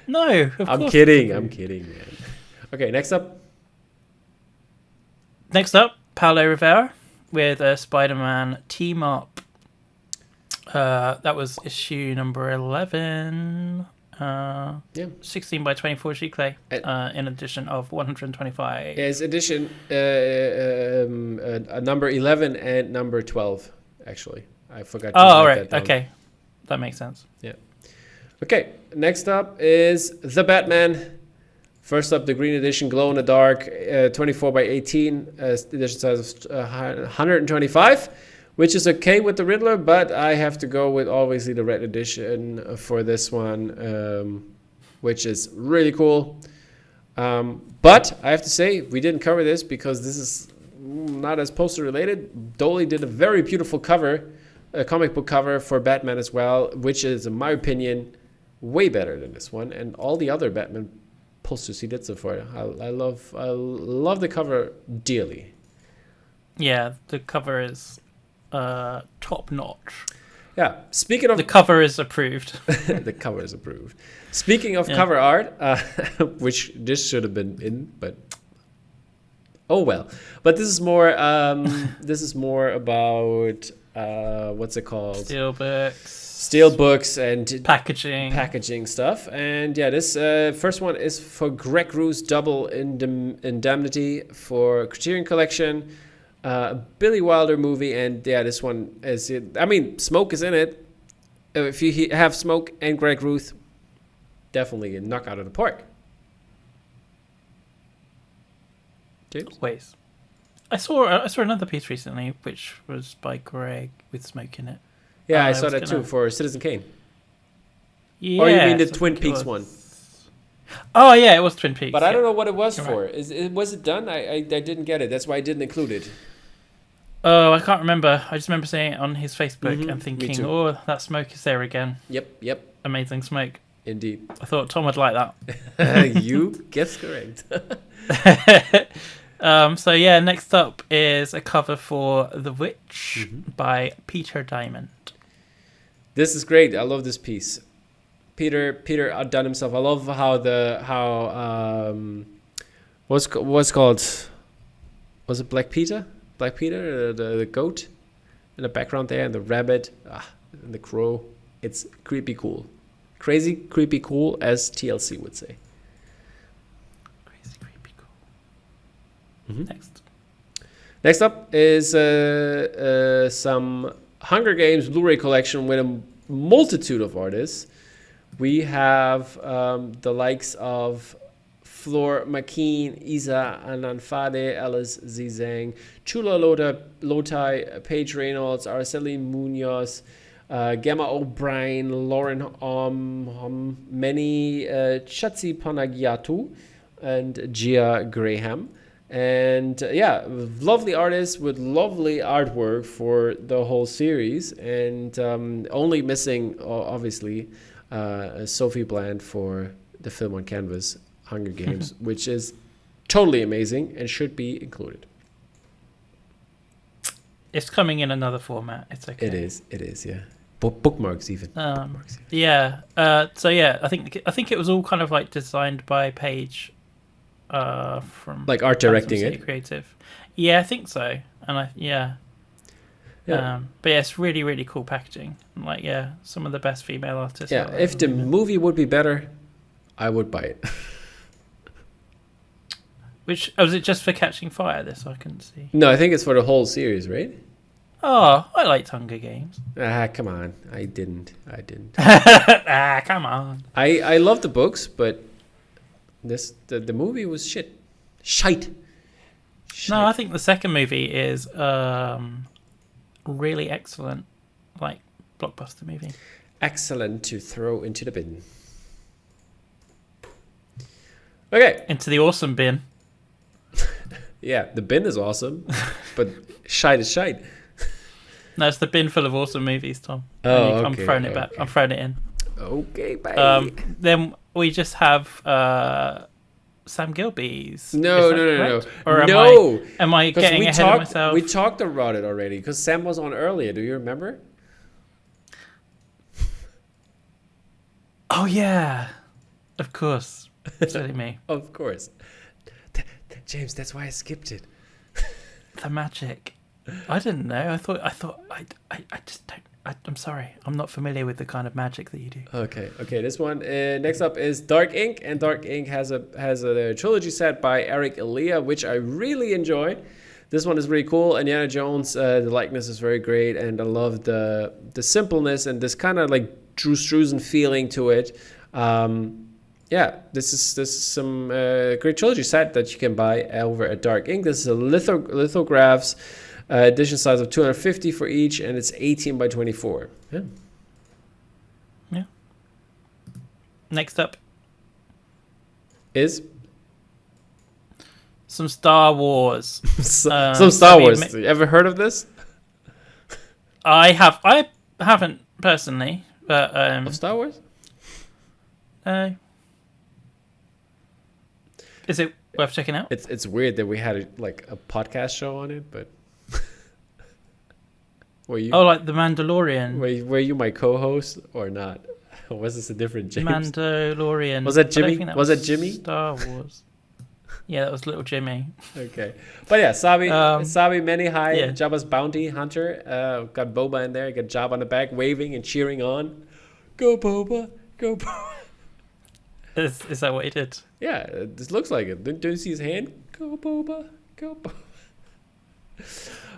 No, I'm kidding, man. Okay, next up, Paulo Rivera with a Spider-Man team-up. That was issue number 11. 16 by 24 sheet clay in edition of 125. Is edition number 11 and number 12, actually. I forgot to all right. that down. Okay. That makes sense. Yeah. Okay, next up is The Batman. First up, the green edition, glow in the dark, 24 by 18, edition size of 125, which is okay with the Riddler, but I have to go with obviously the red edition for this one, which is really cool. But I have to say, we didn't cover this because this is not as poster related. Dolly did a very beautiful cover, a comic book cover for Batman as well, which is, in my opinion, way better than this one and all the other Batman posters he did so far. I love the cover dearly. Yeah, the cover is top notch. Yeah, speaking of... The cover is approved. The cover is approved. Speaking of cover art, which this should have been in, but... Oh well. But this is more about... what's it called? Steelbooks and packaging stuff. And yeah, this first one is for Greg Rue's Double Indemnity for Criterion Collection, Billy Wilder movie. And yeah, this one is Smoke is in it. If you have Smoke and Greg Ruth, definitely a knock out of the park. James? Ways. I saw another piece recently which was by Greg with Smoke in it. Yeah, I saw that too for Citizen Kane. Yeah. Or you mean the Twin Peaks one? Oh yeah, it was Twin Peaks. But I don't know what it was for. Right. Was it done? I didn't get it. That's why I didn't include it. Oh, I can't remember. I just remember seeing it on his Facebook and thinking, oh, that Smoke is there again. Yep. Amazing Smoke. Indeed. I thought Tom would like that. You guessed correct. So yeah, next up is a cover for The Witch by Peter Diamond. This is great. I love this piece. Peter outdone himself. I love how what's called, was it Black Peter, the goat in the background there, and the rabbit, and the crow. It's creepy cool, crazy creepy cool, as TLC would say. Crazy creepy cool. Mm-hmm. Next up is some Hunger Games Blu-ray collection with a multitude of artists. We have the likes of Flor McKean, Isa Ananfade, Alice Zizang, Chula Lotai, Paige Reynolds, Araceli Munoz, Gemma O'Brien, Lauren Many, Chatsi Panagiatu, and Gia Graham. And lovely artists with lovely artwork for the whole series. And only missing, obviously, Sophie Bland for the film on canvas, Hunger Games, which is totally amazing and should be included. It's coming in another format. It's okay. It is, yeah. Bookmarks even. Yeah. So yeah, I think it was all kind of like designed by Paige, from like art directing it. Creative. Yeah, I think so. And Yeah. But yeah, it's really, really cool packaging. And like, some of the best female artists. Yeah, if the movie would be better, I would buy it. Was it just for Catching Fire? This I couldn't see. No, I think it's for the whole series, right? Oh, I liked Hunger Games. Come on, I didn't. Come on. I love the books, but the movie was shit. Shite. No, I think the second movie is really excellent, like blockbuster movie. Excellent to throw into the bin. Okay. Into the awesome bin. Yeah, the bin is awesome, but shite is shite. No, it's the bin full of awesome movies, Tom. Oh, I'm throwing it back. I'm throwing it in. Okay, bye. Then we just have Sam Gilbey's. No. Or am I getting ahead of myself? We talked about it already because Sam was on earlier. Do you remember? Oh yeah, of course. Silly me. Of course. James, that's why I skipped it. The magic. I didn't know. I thought. I just don't. I'm sorry. I'm not familiar with the kind of magic that you do. Okay. This one. Next up is Dark Ink, and Dark Ink has a trilogy set by Eric Elia, which I really enjoy. This one is really cool. Indiana Jones, the likeness is very great, and I love the simpleness and this kind of like Drew Struzan feeling to it. This is some great trilogy set that you can buy over at Dark Ink. This is a lithographs. Edition size of 250 for each, and it's 18 by 24. Yeah. Next up is some Star Wars. Some Star Wars. You ever heard of this? I haven't personally, but of Star Wars. Is it worth checking out? It's weird that we had a podcast show on it, but. Like The Mandalorian. Were you my co-host or not? Or was this a different James? Mandalorian. Was that Jimmy? Was that Jimmy? Star Wars. Yeah, that was little Jimmy. Okay. But yeah, Sabi Many High, yeah. Jabba's bounty hunter. Got Boba in there. Got Jabba on the back, waving and cheering on. Go Boba, go Boba. Is that what he did? Yeah, this looks like it. Don't you see his hand? Go Boba, go Boba.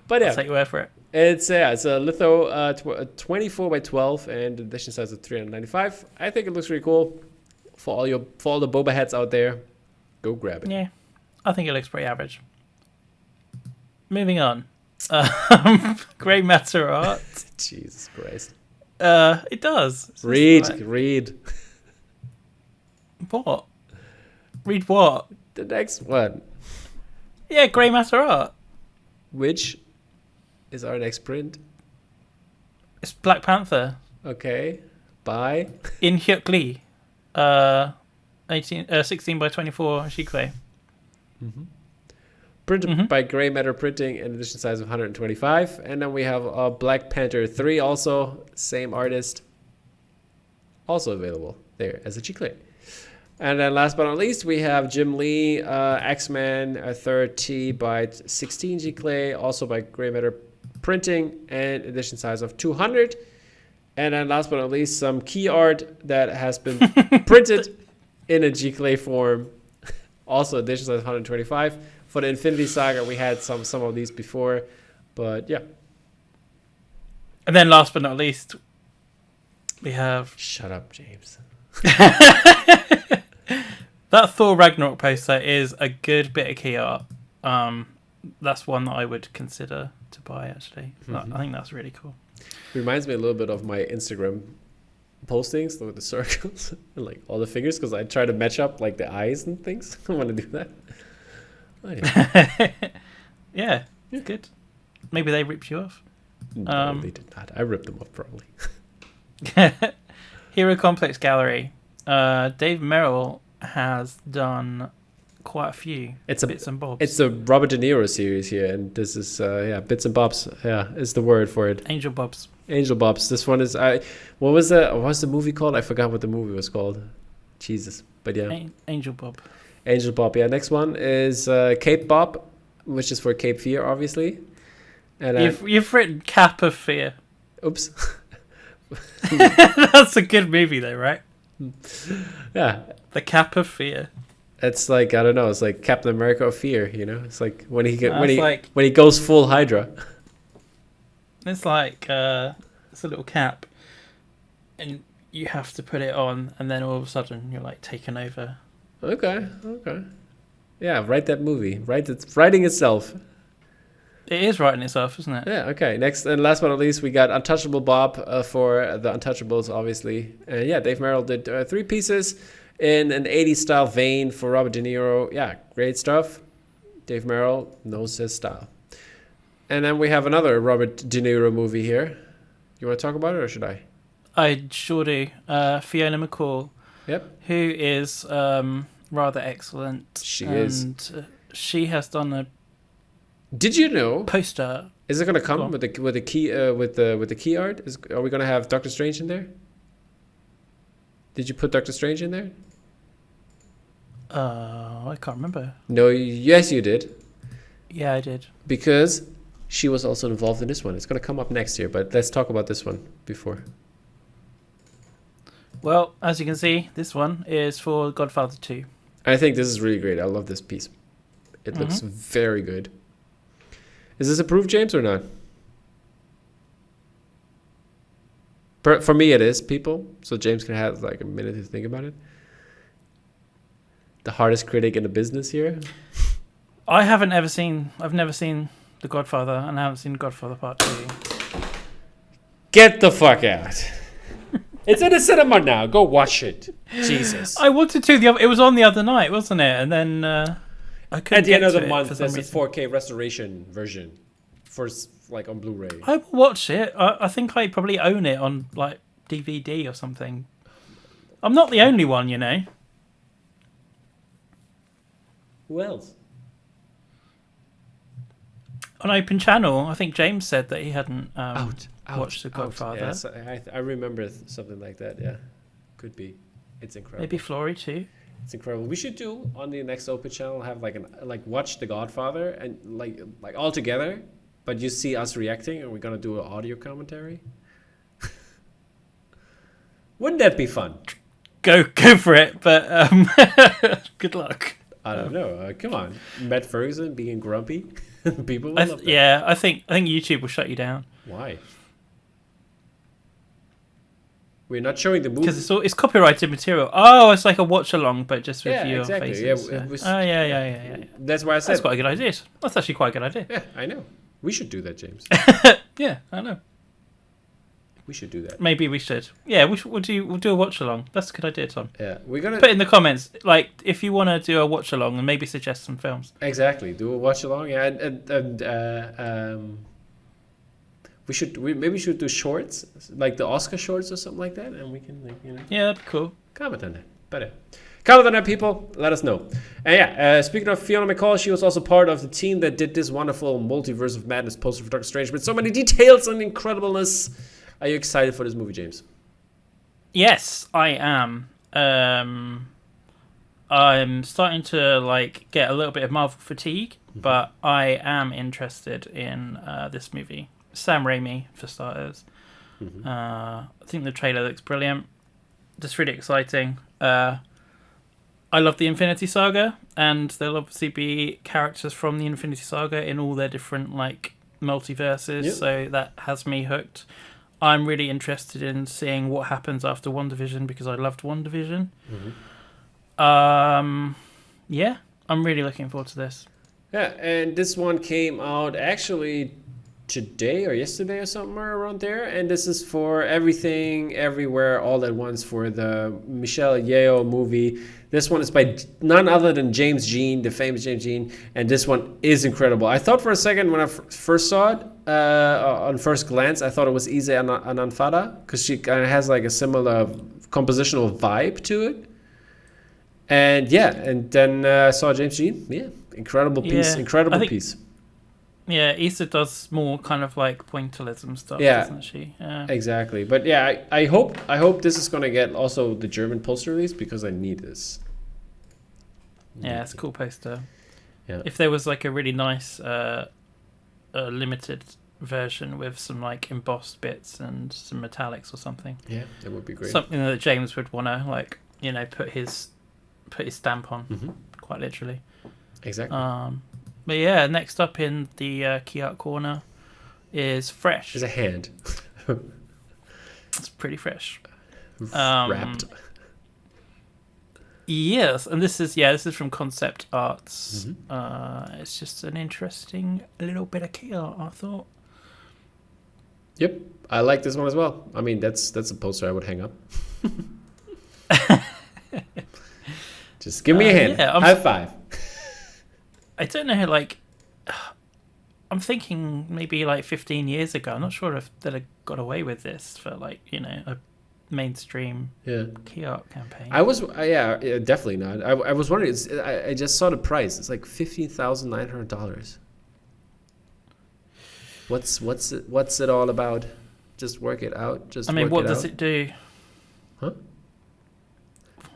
But yeah, I'll take your word for it. It's a litho 24 by 12 and edition size of 395. I think it looks really cool. For all the Boba heads out there, go grab it. Yeah, I think it looks pretty average. Moving on. Grey matter art. Jesus Christ. It does. Read. What? Read what? The next one. Yeah, grey matter art. Which is our next print? It's Black Panther. Okay. By? In Hyuk Lee. 16 by 24 Shikwe. Mm-hmm. Printed by Grey Matter Printing and edition size of 125. And then we have Black Panther 3 also. Same artist. Also available. there as a Giclée. And then last but not least, we have Jim Lee, X-Men 30 by 16 Giclée, also by Grey Matter Printing, and edition size of 200. And then last but not least, some key art that has been printed in a Giclée form, also edition size 125. For the Infinity Saga, we had some of these before, but yeah. And then last but not least, we have... Shut up, James. That Thor Ragnarok poster is a good bit of key art. That's one that I would consider to buy, actually. I think that's really cool. Reminds me a little bit of my Instagram postings with the circles and like all the fingers, because I try to match up like the eyes and things. I want to do that. Anyway. Yeah, good. Maybe they ripped you off. No, they did not. I ripped them off probably. Hero Complex Gallery. Dave Merrell has done quite a few bits and bobs. It's the Robert De Niro series here, and this is bits and bobs. Yeah, is the word for it. Angel Bobs. Angel Bobs. This one is what was the movie called? I forgot what the movie was called. Jesus, but yeah. Angel Bob. Angel Bob. Yeah. Next one is Cape Bob, which is for Cape Fear, obviously. And you've written Cap of Fear. Oops. That's a good movie, though, right? Yeah. The Cap of Fear. It's like, I don't know. It's like Captain America of Fear. You know, it's like when he when he goes full Hydra. It's like it's a little cap, and you have to put it on, and then all of a sudden you're like taken over. Okay. Yeah, write that movie. It's writing itself. It is writing itself, isn't it? Yeah. Okay. Next and last but not least, we got Untouchable Bob for the Untouchables, obviously. And yeah, Dave Merrell did 3 pieces in an 80s style vein for Robert De Niro. Yeah, great stuff. Dave Merrell knows his style. And then we have another Robert De Niro movie here. You want to talk about it, or should I? I sure do. Fiona McCall. Yep. Who is rather excellent. She is. She has done a. Did you know? Poster. Is it going to come with the key with the key art? Are we going to have Doctor Strange in there? Did you put Doctor Strange in there? I can't remember. No. Yes, you did. Yeah, I did. Because she was also involved in this one. It's going to come up next year, but let's talk about this one before. Well, as you can see, this one is for Godfather 2. I think this is really great. I love this piece. It looks very good. Is this approved, James, or not? For me, it is, people. So James can have like a minute to think about it. The hardest critic in the business here. I've never seen The Godfather, and I haven't seen Godfather Part 2. Get the fuck out. It's in the cinema now. Go watch it. Jesus. I wanted to. It was on the other night, wasn't it? And then I couldn't. At the end of the month, there's a 4K restoration version for like on Blu-ray. I will watch it. I think I probably own it on like DVD or something. I'm not the only one, you know. Who else? On Open Channel, I think James said that he hadn't watched The Godfather. Yes, I remember something like that. Yeah, could be. It's incredible. Maybe Flory too. It's incredible. We should do on the next Open Channel have watch The Godfather and like all together, but you see us reacting, and we're gonna do an audio commentary. Wouldn't that be fun? Go for it, but good luck. I don't know. Come on, Matt Ferguson being grumpy. People will love that. Yeah, I think YouTube will shut you down. Why? We're not showing the movie because it's copyrighted material. Oh, it's like a watch along, but just with your exactly. faces. Yeah. That's why I said that's quite a good idea. That's actually quite a good idea. Yeah, I know. We should do that, James. Yeah, I know. We should do that. Maybe we should. Yeah, we'll do a watch along. That's a good idea, Tom. Yeah, we're gonna put in the comments like if you want to do a watch along and maybe suggest some films. Exactly, do a watch along. Yeah, and we should do shorts like the Oscar shorts or something like that, and we can Yeah, that'd be cool. Comment on that. Better. Comment on that, people. Let us know. And yeah, speaking of Fiona McCall, she was also part of the team that did this wonderful Multiverse of Madness poster for Doctor Strange with so many details and incredibleness. Are you excited for this movie, James? Yes, I am. I'm starting to like get a little bit of Marvel fatigue, but I am interested in this movie. Sam Raimi, for starters. I think the trailer looks brilliant. Just really exciting. I love the Infinity Saga, and there'll obviously be characters from the Infinity Saga in all their different like multiverses, so that has me hooked. I'm really interested in seeing what happens after WandaVision because I loved WandaVision. Yeah, I'm really looking forward to this. Yeah, and this one came out actually today or yesterday or somewhere around there, and this is for Everything Everywhere All at Once, for the Michelle Yeoh movie. This one is by none other than James Jean, the famous James Jean, and this one is incredible. I thought for a second when I first saw it, on first glance, I thought it was Ise Ananfada, because she kind of has like a similar compositional vibe to it. And yeah, and then I saw James Jean. Yeah, incredible piece, piece. Yeah, Issa does more kind of like pointillism stuff, doesn't she? Yeah. Exactly. But yeah, I hope this is gonna get also the German poster release, because I need this. Yeah, it's a cool poster. Yeah. If there was like a really nice limited version with some like embossed bits and some metallics or something. Yeah, that would be great. Something that James would want to like, you know, put his stamp on, quite literally. Exactly. But yeah, next up in the key art corner is Fresh. There's a hand. It's pretty fresh. Wrapped. Yes, and this is from Concept Arts. It's just an interesting little bit of key art, I thought. Yep, I like this one as well. I mean, that's a poster I would hang up. Just give me a hand. Yeah, high five. I don't know, like, I'm thinking maybe like 15 years ago. I'm not sure if they'd have got away with this for like, you know, a mainstream key art campaign. I was, definitely not. I was wondering. I just saw the price. It's like $15,900. What's it all about? Just work it out. What does it do? Huh?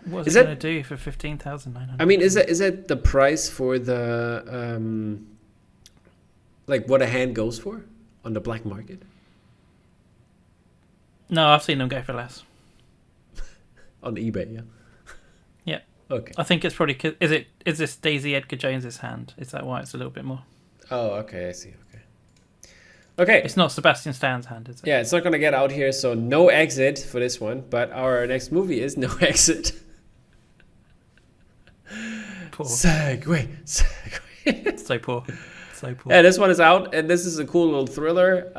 What is it going to do for $15,900? I mean, is that the price for the like what a hand goes for on the black market? No, I've seen them go for less. On eBay, yeah. Yeah. Okay. I think it's probably is this Daisy Edgar Jones's hand? Is that why it's a little bit more? Oh, okay, I see. Okay. It's not Sebastian Stan's hand, is it? Yeah, it's not gonna get out here, so no exit for this one. But our next movie is No Exit. Poor. Segue. So poor. Yeah, this one is out, and this is a cool little thriller.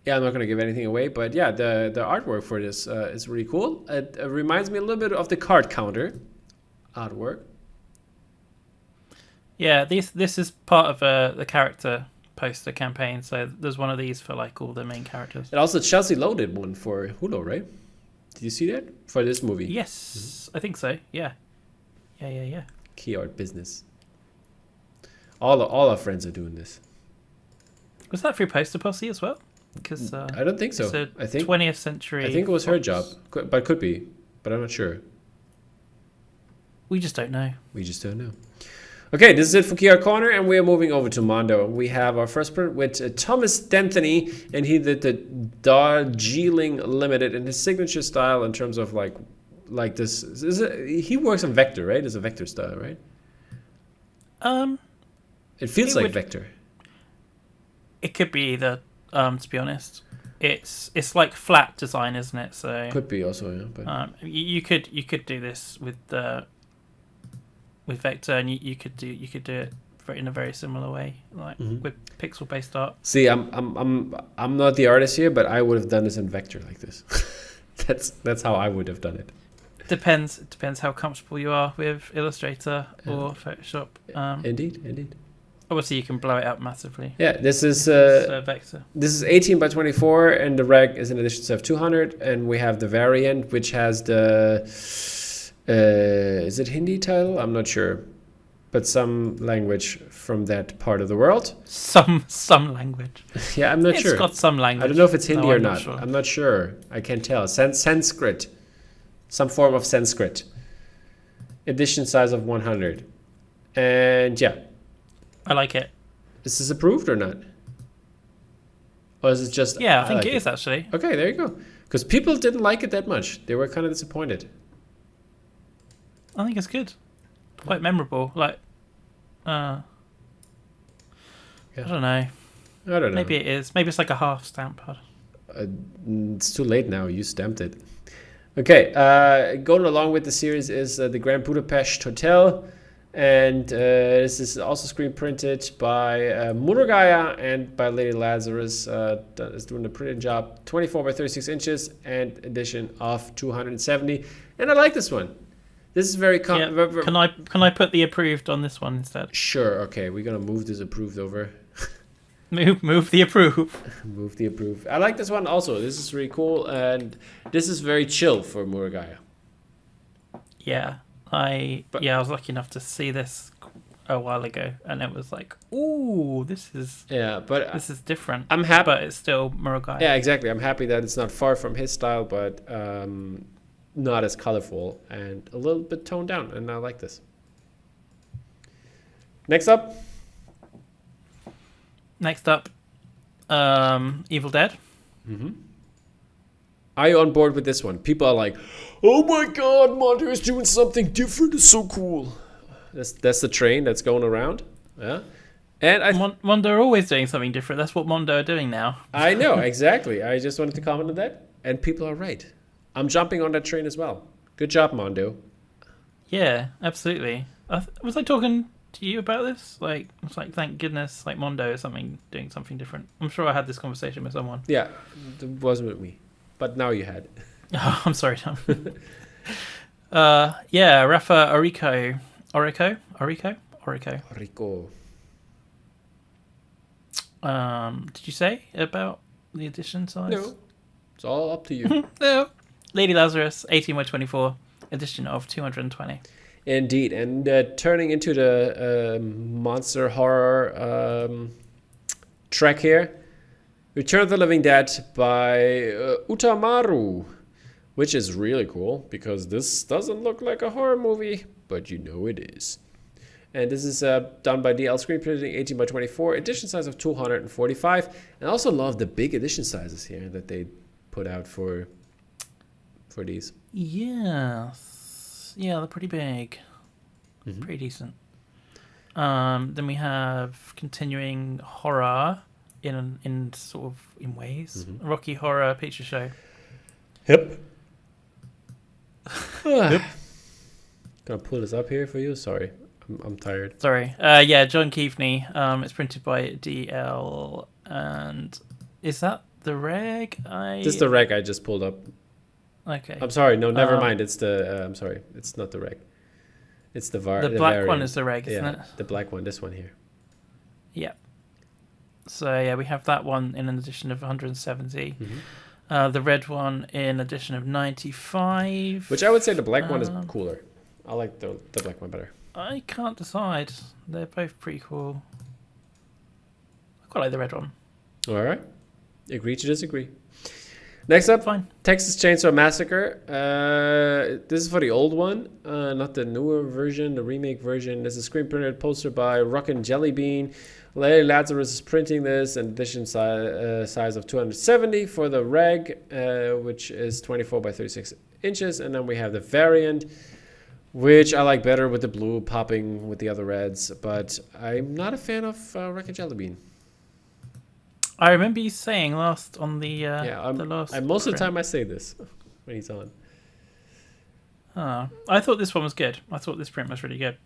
Yeah, I'm not gonna give anything away, but yeah, the artwork for this is really cool. It reminds me a little bit of the Card Counter artwork. Yeah, this is part of the character poster campaign, so there's one of these for like all the main characters. And also Chelsea Lowe did one for Hulu, right? Did you see that for this movie? Yes, I think so. Yeah. Key art business. All our friends are doing this. Was that through Poster Posse as well? Because I don't think so. I think 20th Century. I think it was her job, but could be, but I'm not sure. We just don't know. Okay, this is it for Key Art Corner, and we are moving over to Mondo. We have our first print with Thomas D'Anthony, and he did the Darjeeling Limited in his signature style in terms of like this. He works on vector, right? It's a vector style, right? It feels like vector. It could be either. To be honest, it's like flat design, isn't it? So could be also, yeah. But you could do this with vector, and you could do it in a very similar way, like with pixel based art. See, I'm not the artist here, but I would have done this in vector like this. That's how I would have done it. Depends how comfortable you are with Illustrator or Photoshop. Indeed. Obviously, you can blow it up massively. Yeah, this is vector. This is 18 by 24, and the reg is an edition of 200, and we have the variant, which has the is it Hindi title? I'm not sure, but some language from that part of the world. Some language. Yeah, I'm not sure. It's got some language. I don't know if it's Hindi or I'm not. Sure. I'm not sure. I can't tell. Sanskrit. some form of Sanskrit. Edition size of 100. And yeah. I like it. Is this approved or not? Or is it just... Yeah, I think it is, actually. Okay, there you go. Because people didn't like it that much. They were kind of disappointed. I think it's good. Quite memorable. Like, I don't know. Maybe it is. Maybe it's like a half stamp. It's too late now. You stamped it. Okay, going along with the series is the Grand Budapest Hotel. And this is also screen printed by Murugaya and by Lady Lazarus. Is doing a printing job. 24 by 36 inches and edition of 270. And I like this one. This is very... Can I put the approved on this one instead? Sure. Okay, we're gonna move this approved over. Move the approved. Move the approved. I like this one also. This is really cool, and this is very chill for Murugaya. Yeah. I was lucky enough to see this a while ago, and it was like, ooh, this is different. I'm happy, but it's still Murugaya. Yeah, exactly. I'm happy that it's not far from his style, but not as colorful and a little bit toned down, and I like this. Next up, Evil Dead. Mm-hmm. Are you on board with this one? People are like, oh my god, Mondo is doing something different. It's so cool. That's the train that's going around. Yeah. And Mondo are always doing something different. That's what Mondo are doing now. I know, exactly. I just wanted to comment on that. And people are right. I'm jumping on that train as well. Good job, Mondo. Yeah, absolutely. Was I talking to you about this? Like, it's like, thank goodness, like Mondo is doing something different. I'm sure I had this conversation with someone. Yeah, it wasn't with me. But now you had. Oh, I'm sorry, Tom. Rafa Orico. Did you say about the edition size? No. It's all up to you. No. Lady Lazarus, 18 by 24, edition of 220. Indeed. And turning into the monster horror track here, Return of the Living Dead by Utamaru, which is really cool because this doesn't look like a horror movie, but you know it is. And this is done by DL Screen Printing, 18 by 24, edition size of 245. And I also love the big edition sizes here that they put out for these. Yes. Yeah, they're pretty big. Mm-hmm. Pretty decent. Then we have continuing horror in ways. Mm-hmm. Rocky Horror Picture Show. Yep. Gonna pull this up here for you. Sorry, I'm tired. Sorry. John Keaveney. It's printed by DL, and is that the reg? This is the reg I just pulled up. Okay. I'm sorry. No, never mind. It's the. I'm sorry. It's not the reg. It's the The black variant. One is the reg, isn't it? The black one. This one here. Yeah. So we have that one in an edition of 170. Mm-hmm. The red one in edition of 95. Which I would say the black one is cooler. I like the black one better. I can't decide. They're both pretty cool. I quite like the red one. All right. Agree to disagree. Next up, fine. Texas Chainsaw Massacre. This is for the old one, not the newer version, the remake version. This is a screen printed poster by Rockin' Jellybean. Larry Lazarus is printing this in edition size of 270 for the reg, which is 24 by 36 inches. And then we have the variant, which I like better with the blue popping with the other reds. But I'm not a fan of Rockin' Jellybean. I remember you saying last on the last. Most of the time I say this when he's on. I thought this one was good. I thought this print was really good.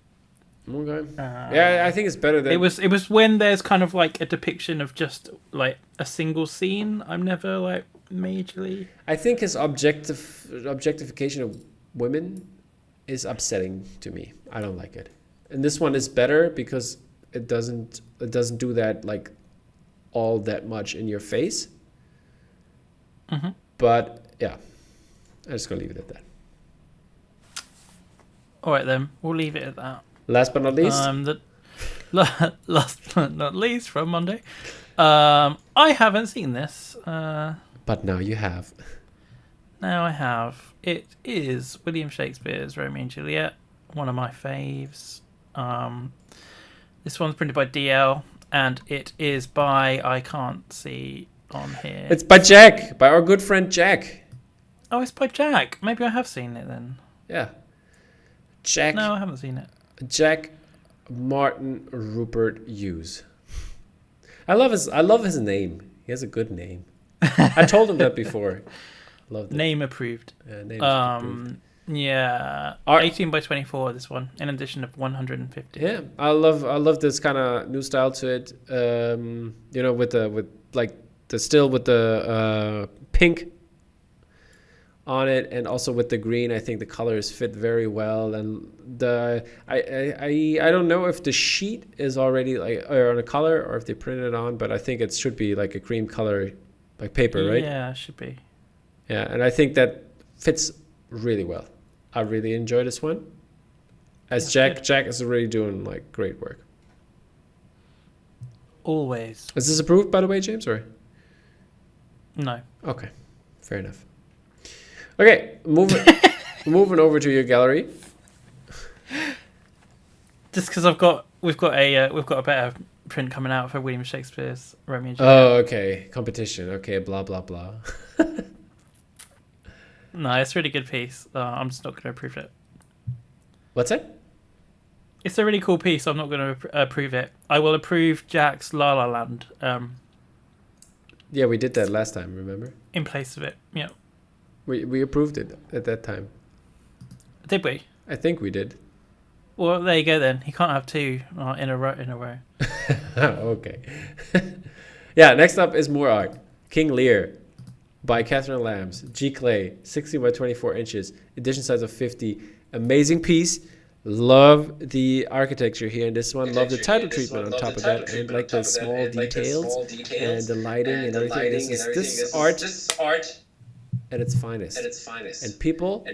Okay. I think it's better than it was. It was when there's kind of like a depiction of just like a single scene. I'm never like majorly. I think his objectification of women is upsetting to me. I don't like it. And this one is better because it doesn't do that like all that much in your face. Mm-hmm. But yeah, I'm just gonna leave it at that. All right then, we'll leave it at that. Last but not least, last but not least from Monday. I haven't seen this. But now you have. Now I have. It is William Shakespeare's Romeo and Juliet, one of my faves. This one's printed by DL, and it is by, I can't see on here. It's by Jack, by our good friend Jack. Oh, it's by Jack. Maybe I have seen it then. Yeah. Jack. No, I haven't seen it. Jack Martin Rupert Hughes. I love his name. He has a good name. I told him that before. Loved it. Name approved. Name approved. Yeah. 18 by 24, this one, in addition of 150. Yeah, I love this kind of new style to it. With the pink on it, and also with the green. I think the colors fit very well. And I don't know if the sheet is already on a color or if they printed it on, but I think it should be like a cream color, like paper, right? Yeah, it should be. Yeah, and I think that fits really well. I really enjoy this one. As Jack is really doing like great work. Always. Is this approved, by the way, James, or? No. Okay, fair enough. Okay, moving over to your gallery. Just because we've got a better print coming out for William Shakespeare's Romeo and Juliet. Oh, okay, competition. Okay, blah blah blah. No, it's a really good piece. I'm just not going to approve it. What's that? It's a really cool piece. I'm not going to approve it. I will approve Jack's La La Land. Yeah, we did that last time. Remember? In place of it. Yeah. We approved it at that time. Did we? I think we did. Well, there you go then. He can't have two in a row. Okay. Yeah. Next up is more art. King Lear, by Catherine Lambs, G Clay, 60 by 24 inches, edition size of 50. Amazing piece. Love the architecture here in this one. Love the title treatment on top of that, and like the small details and the lighting and everything. This is art at its finest. And people,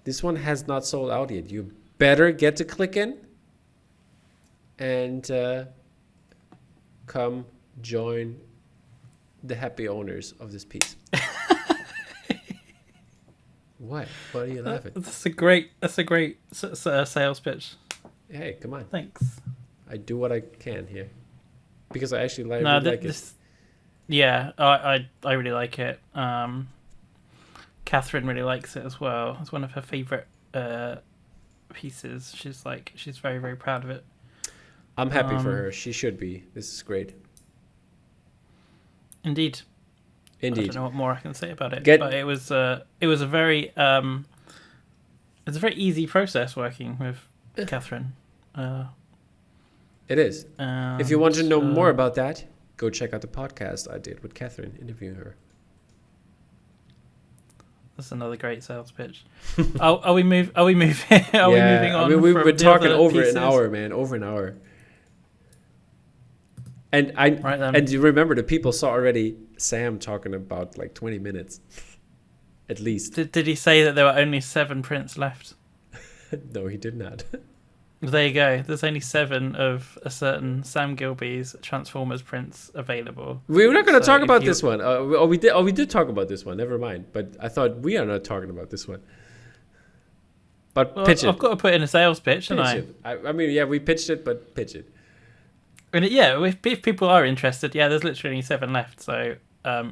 this one has not sold out yet. You better get to click in and come join the happy owners of this piece. What are you laughing? That's a great sales pitch. Hey, come on. Thanks. I do what I can here because I actually like it. Yeah, I really like it. Catherine really likes it as well. It's one of her favorite pieces. She's very, very proud of it. I'm happy for her. She should be. This is great. Indeed. I don't know what more I can say about it, but it was a very easy process working with Catherine. It is. If you want to know more about that, go check out the podcast I did with Catherine, interviewing her. That's another great sales pitch. Are we moving on? I mean, we've been talking over an hour, man. Over an hour. And you remember the people saw already Sam talking about like 20 minutes, at least. Did he say that there were only 7 prints left? No, he did not. There you go. There's only 7 of a certain Sam Gilbey's Transformers prints available. We were not going to talk about this one. We did talk about this one. Never mind. But I thought we are not talking about this one. But pitch it. I've got to put in a sales pitch, haven't I? I mean, yeah, we pitched it, but pitch it. And if people are interested, there's literally only 7 left, so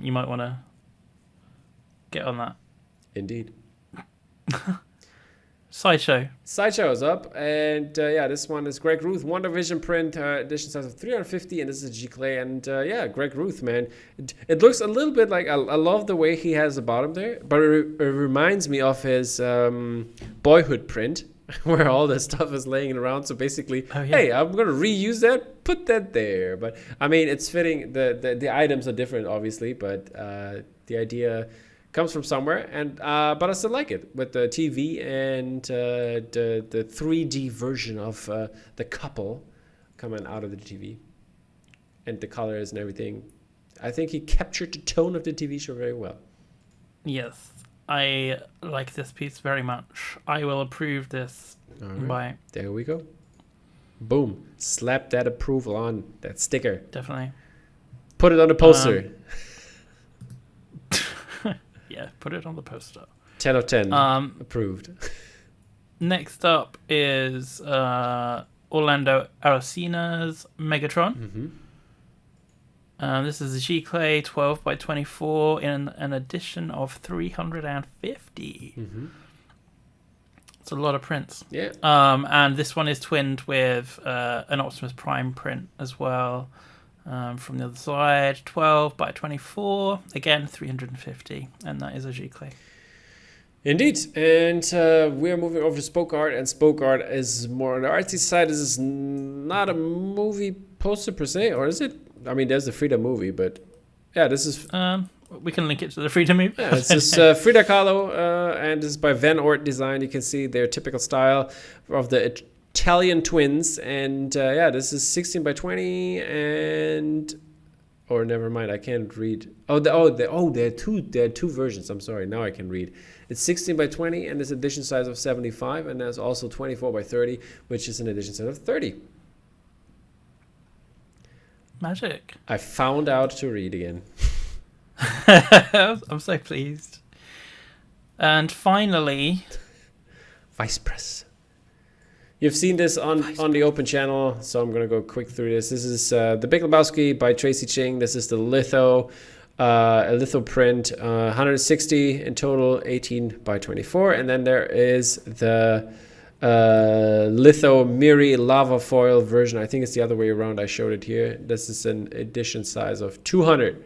you might want to get on that. Indeed. Sideshow is up, and this one is Greg Ruth, WandaVision print, edition size of 350, and this is G Clay, and Greg Ruth, man, it looks a little bit like I love the way he has the bottom there, but it reminds me of his Boyhood print, where all the stuff is laying around. So basically, hey, I'm gonna reuse that, put that there. But I mean, it's fitting. The items are different, obviously, but the idea comes from somewhere. And but I still like it with the TV and the 3D version of the couple coming out of the TV and the colors and everything. I think he captured the tone of the TV show very well. Yes. I like this piece very much. I will approve this. Right. There we go. Boom. Slap that approval on that sticker. Definitely. Put it on the poster. Yeah, put it on the poster. 10 of 10. Approved. Next up is Orlando Aracina's Megatron. This is a G-Clay 12 by 24 in an edition of 350. It's a lot of prints. Yeah. And this one is twinned with an Optimus Prime print as well. From the other side, 12 by 24, again 350, and that is a G-Clay. Indeed, and we are moving over to Spoke Art, and Spoke Art is more on the artsy side. This is not a movie poster per se, or is it? I mean, there's the Frida movie, but yeah, this is... we can link it to the Frida movie. Yeah, this is Frida Kahlo, and this is by Van Ort Design. You can see their typical style of the Italian twins, and yeah, this is 16 by 20, and... Or never mind, I can't read. There are two versions. I'm sorry, now I can read. It's 16 by 20, and this edition size of 75, and there's also 24 by 30, which is an edition size of 30. Magic. I found out to read again. I'm so pleased. And finally... Vice Press. You've seen this on the open channel, so I'm going to go quick through this. This is The Big Lebowski by Tracie Ching. This is the litho, a litho print, 160 in total, 18 by 24. And then there is the litho Miri lava foil version. I think it's the other way around. I showed it here. This is an edition size of 200.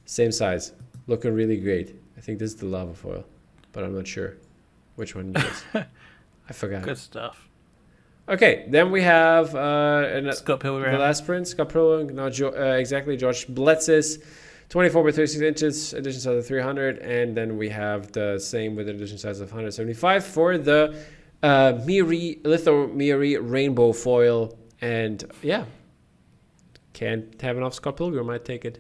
Same size. Looking really great. I think this is the lava foil, but I'm not sure which one it is. I forgot. Good stuff. Okay, then we have Scott Pilgrim. The last print, Scott Pilgrim, not exactly, George Bletz's 24 by 36 inches, edition size of 300, and then we have the same with an edition size of 175 for the Litho Miri rainbow foil, and yeah, can't have enough Scott Pilgrim, I take it.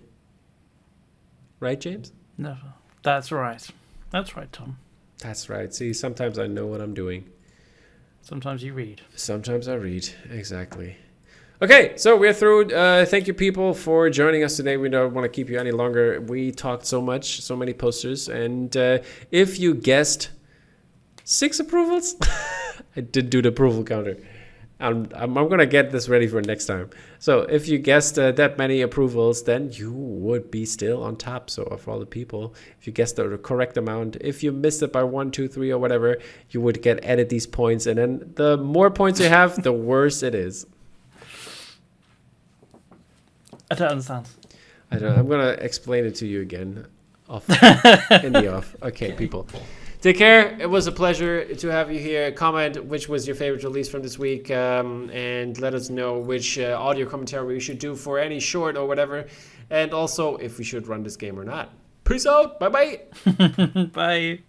Right, James? Never. That's right. That's right, Tom. That's right. See, sometimes I know what I'm doing. Sometimes you read. Sometimes I read. Exactly. Okay, so we're through. Thank you, people, for joining us today. We don't want to keep you any longer. We talked so much, so many posters. And if you guessed 6 approvals, I did do the approval counter. I'm going to get this ready for next time. So if you guessed that many approvals, then you would be still on top. So for all the people, if you guessed the correct amount, if you missed it by 1, 2, 3 or whatever, you would get added these points. And then the more points you have, the worse it is. I don't understand. I don't know. I'm going to explain it to you again in the off. Okay, people. Take care. It was a pleasure to have you here. Comment which was your favorite release from this week, and let us know which audio commentary we should do for any short or whatever, and also if we should run this game or not. Peace out. Bye-bye. Bye.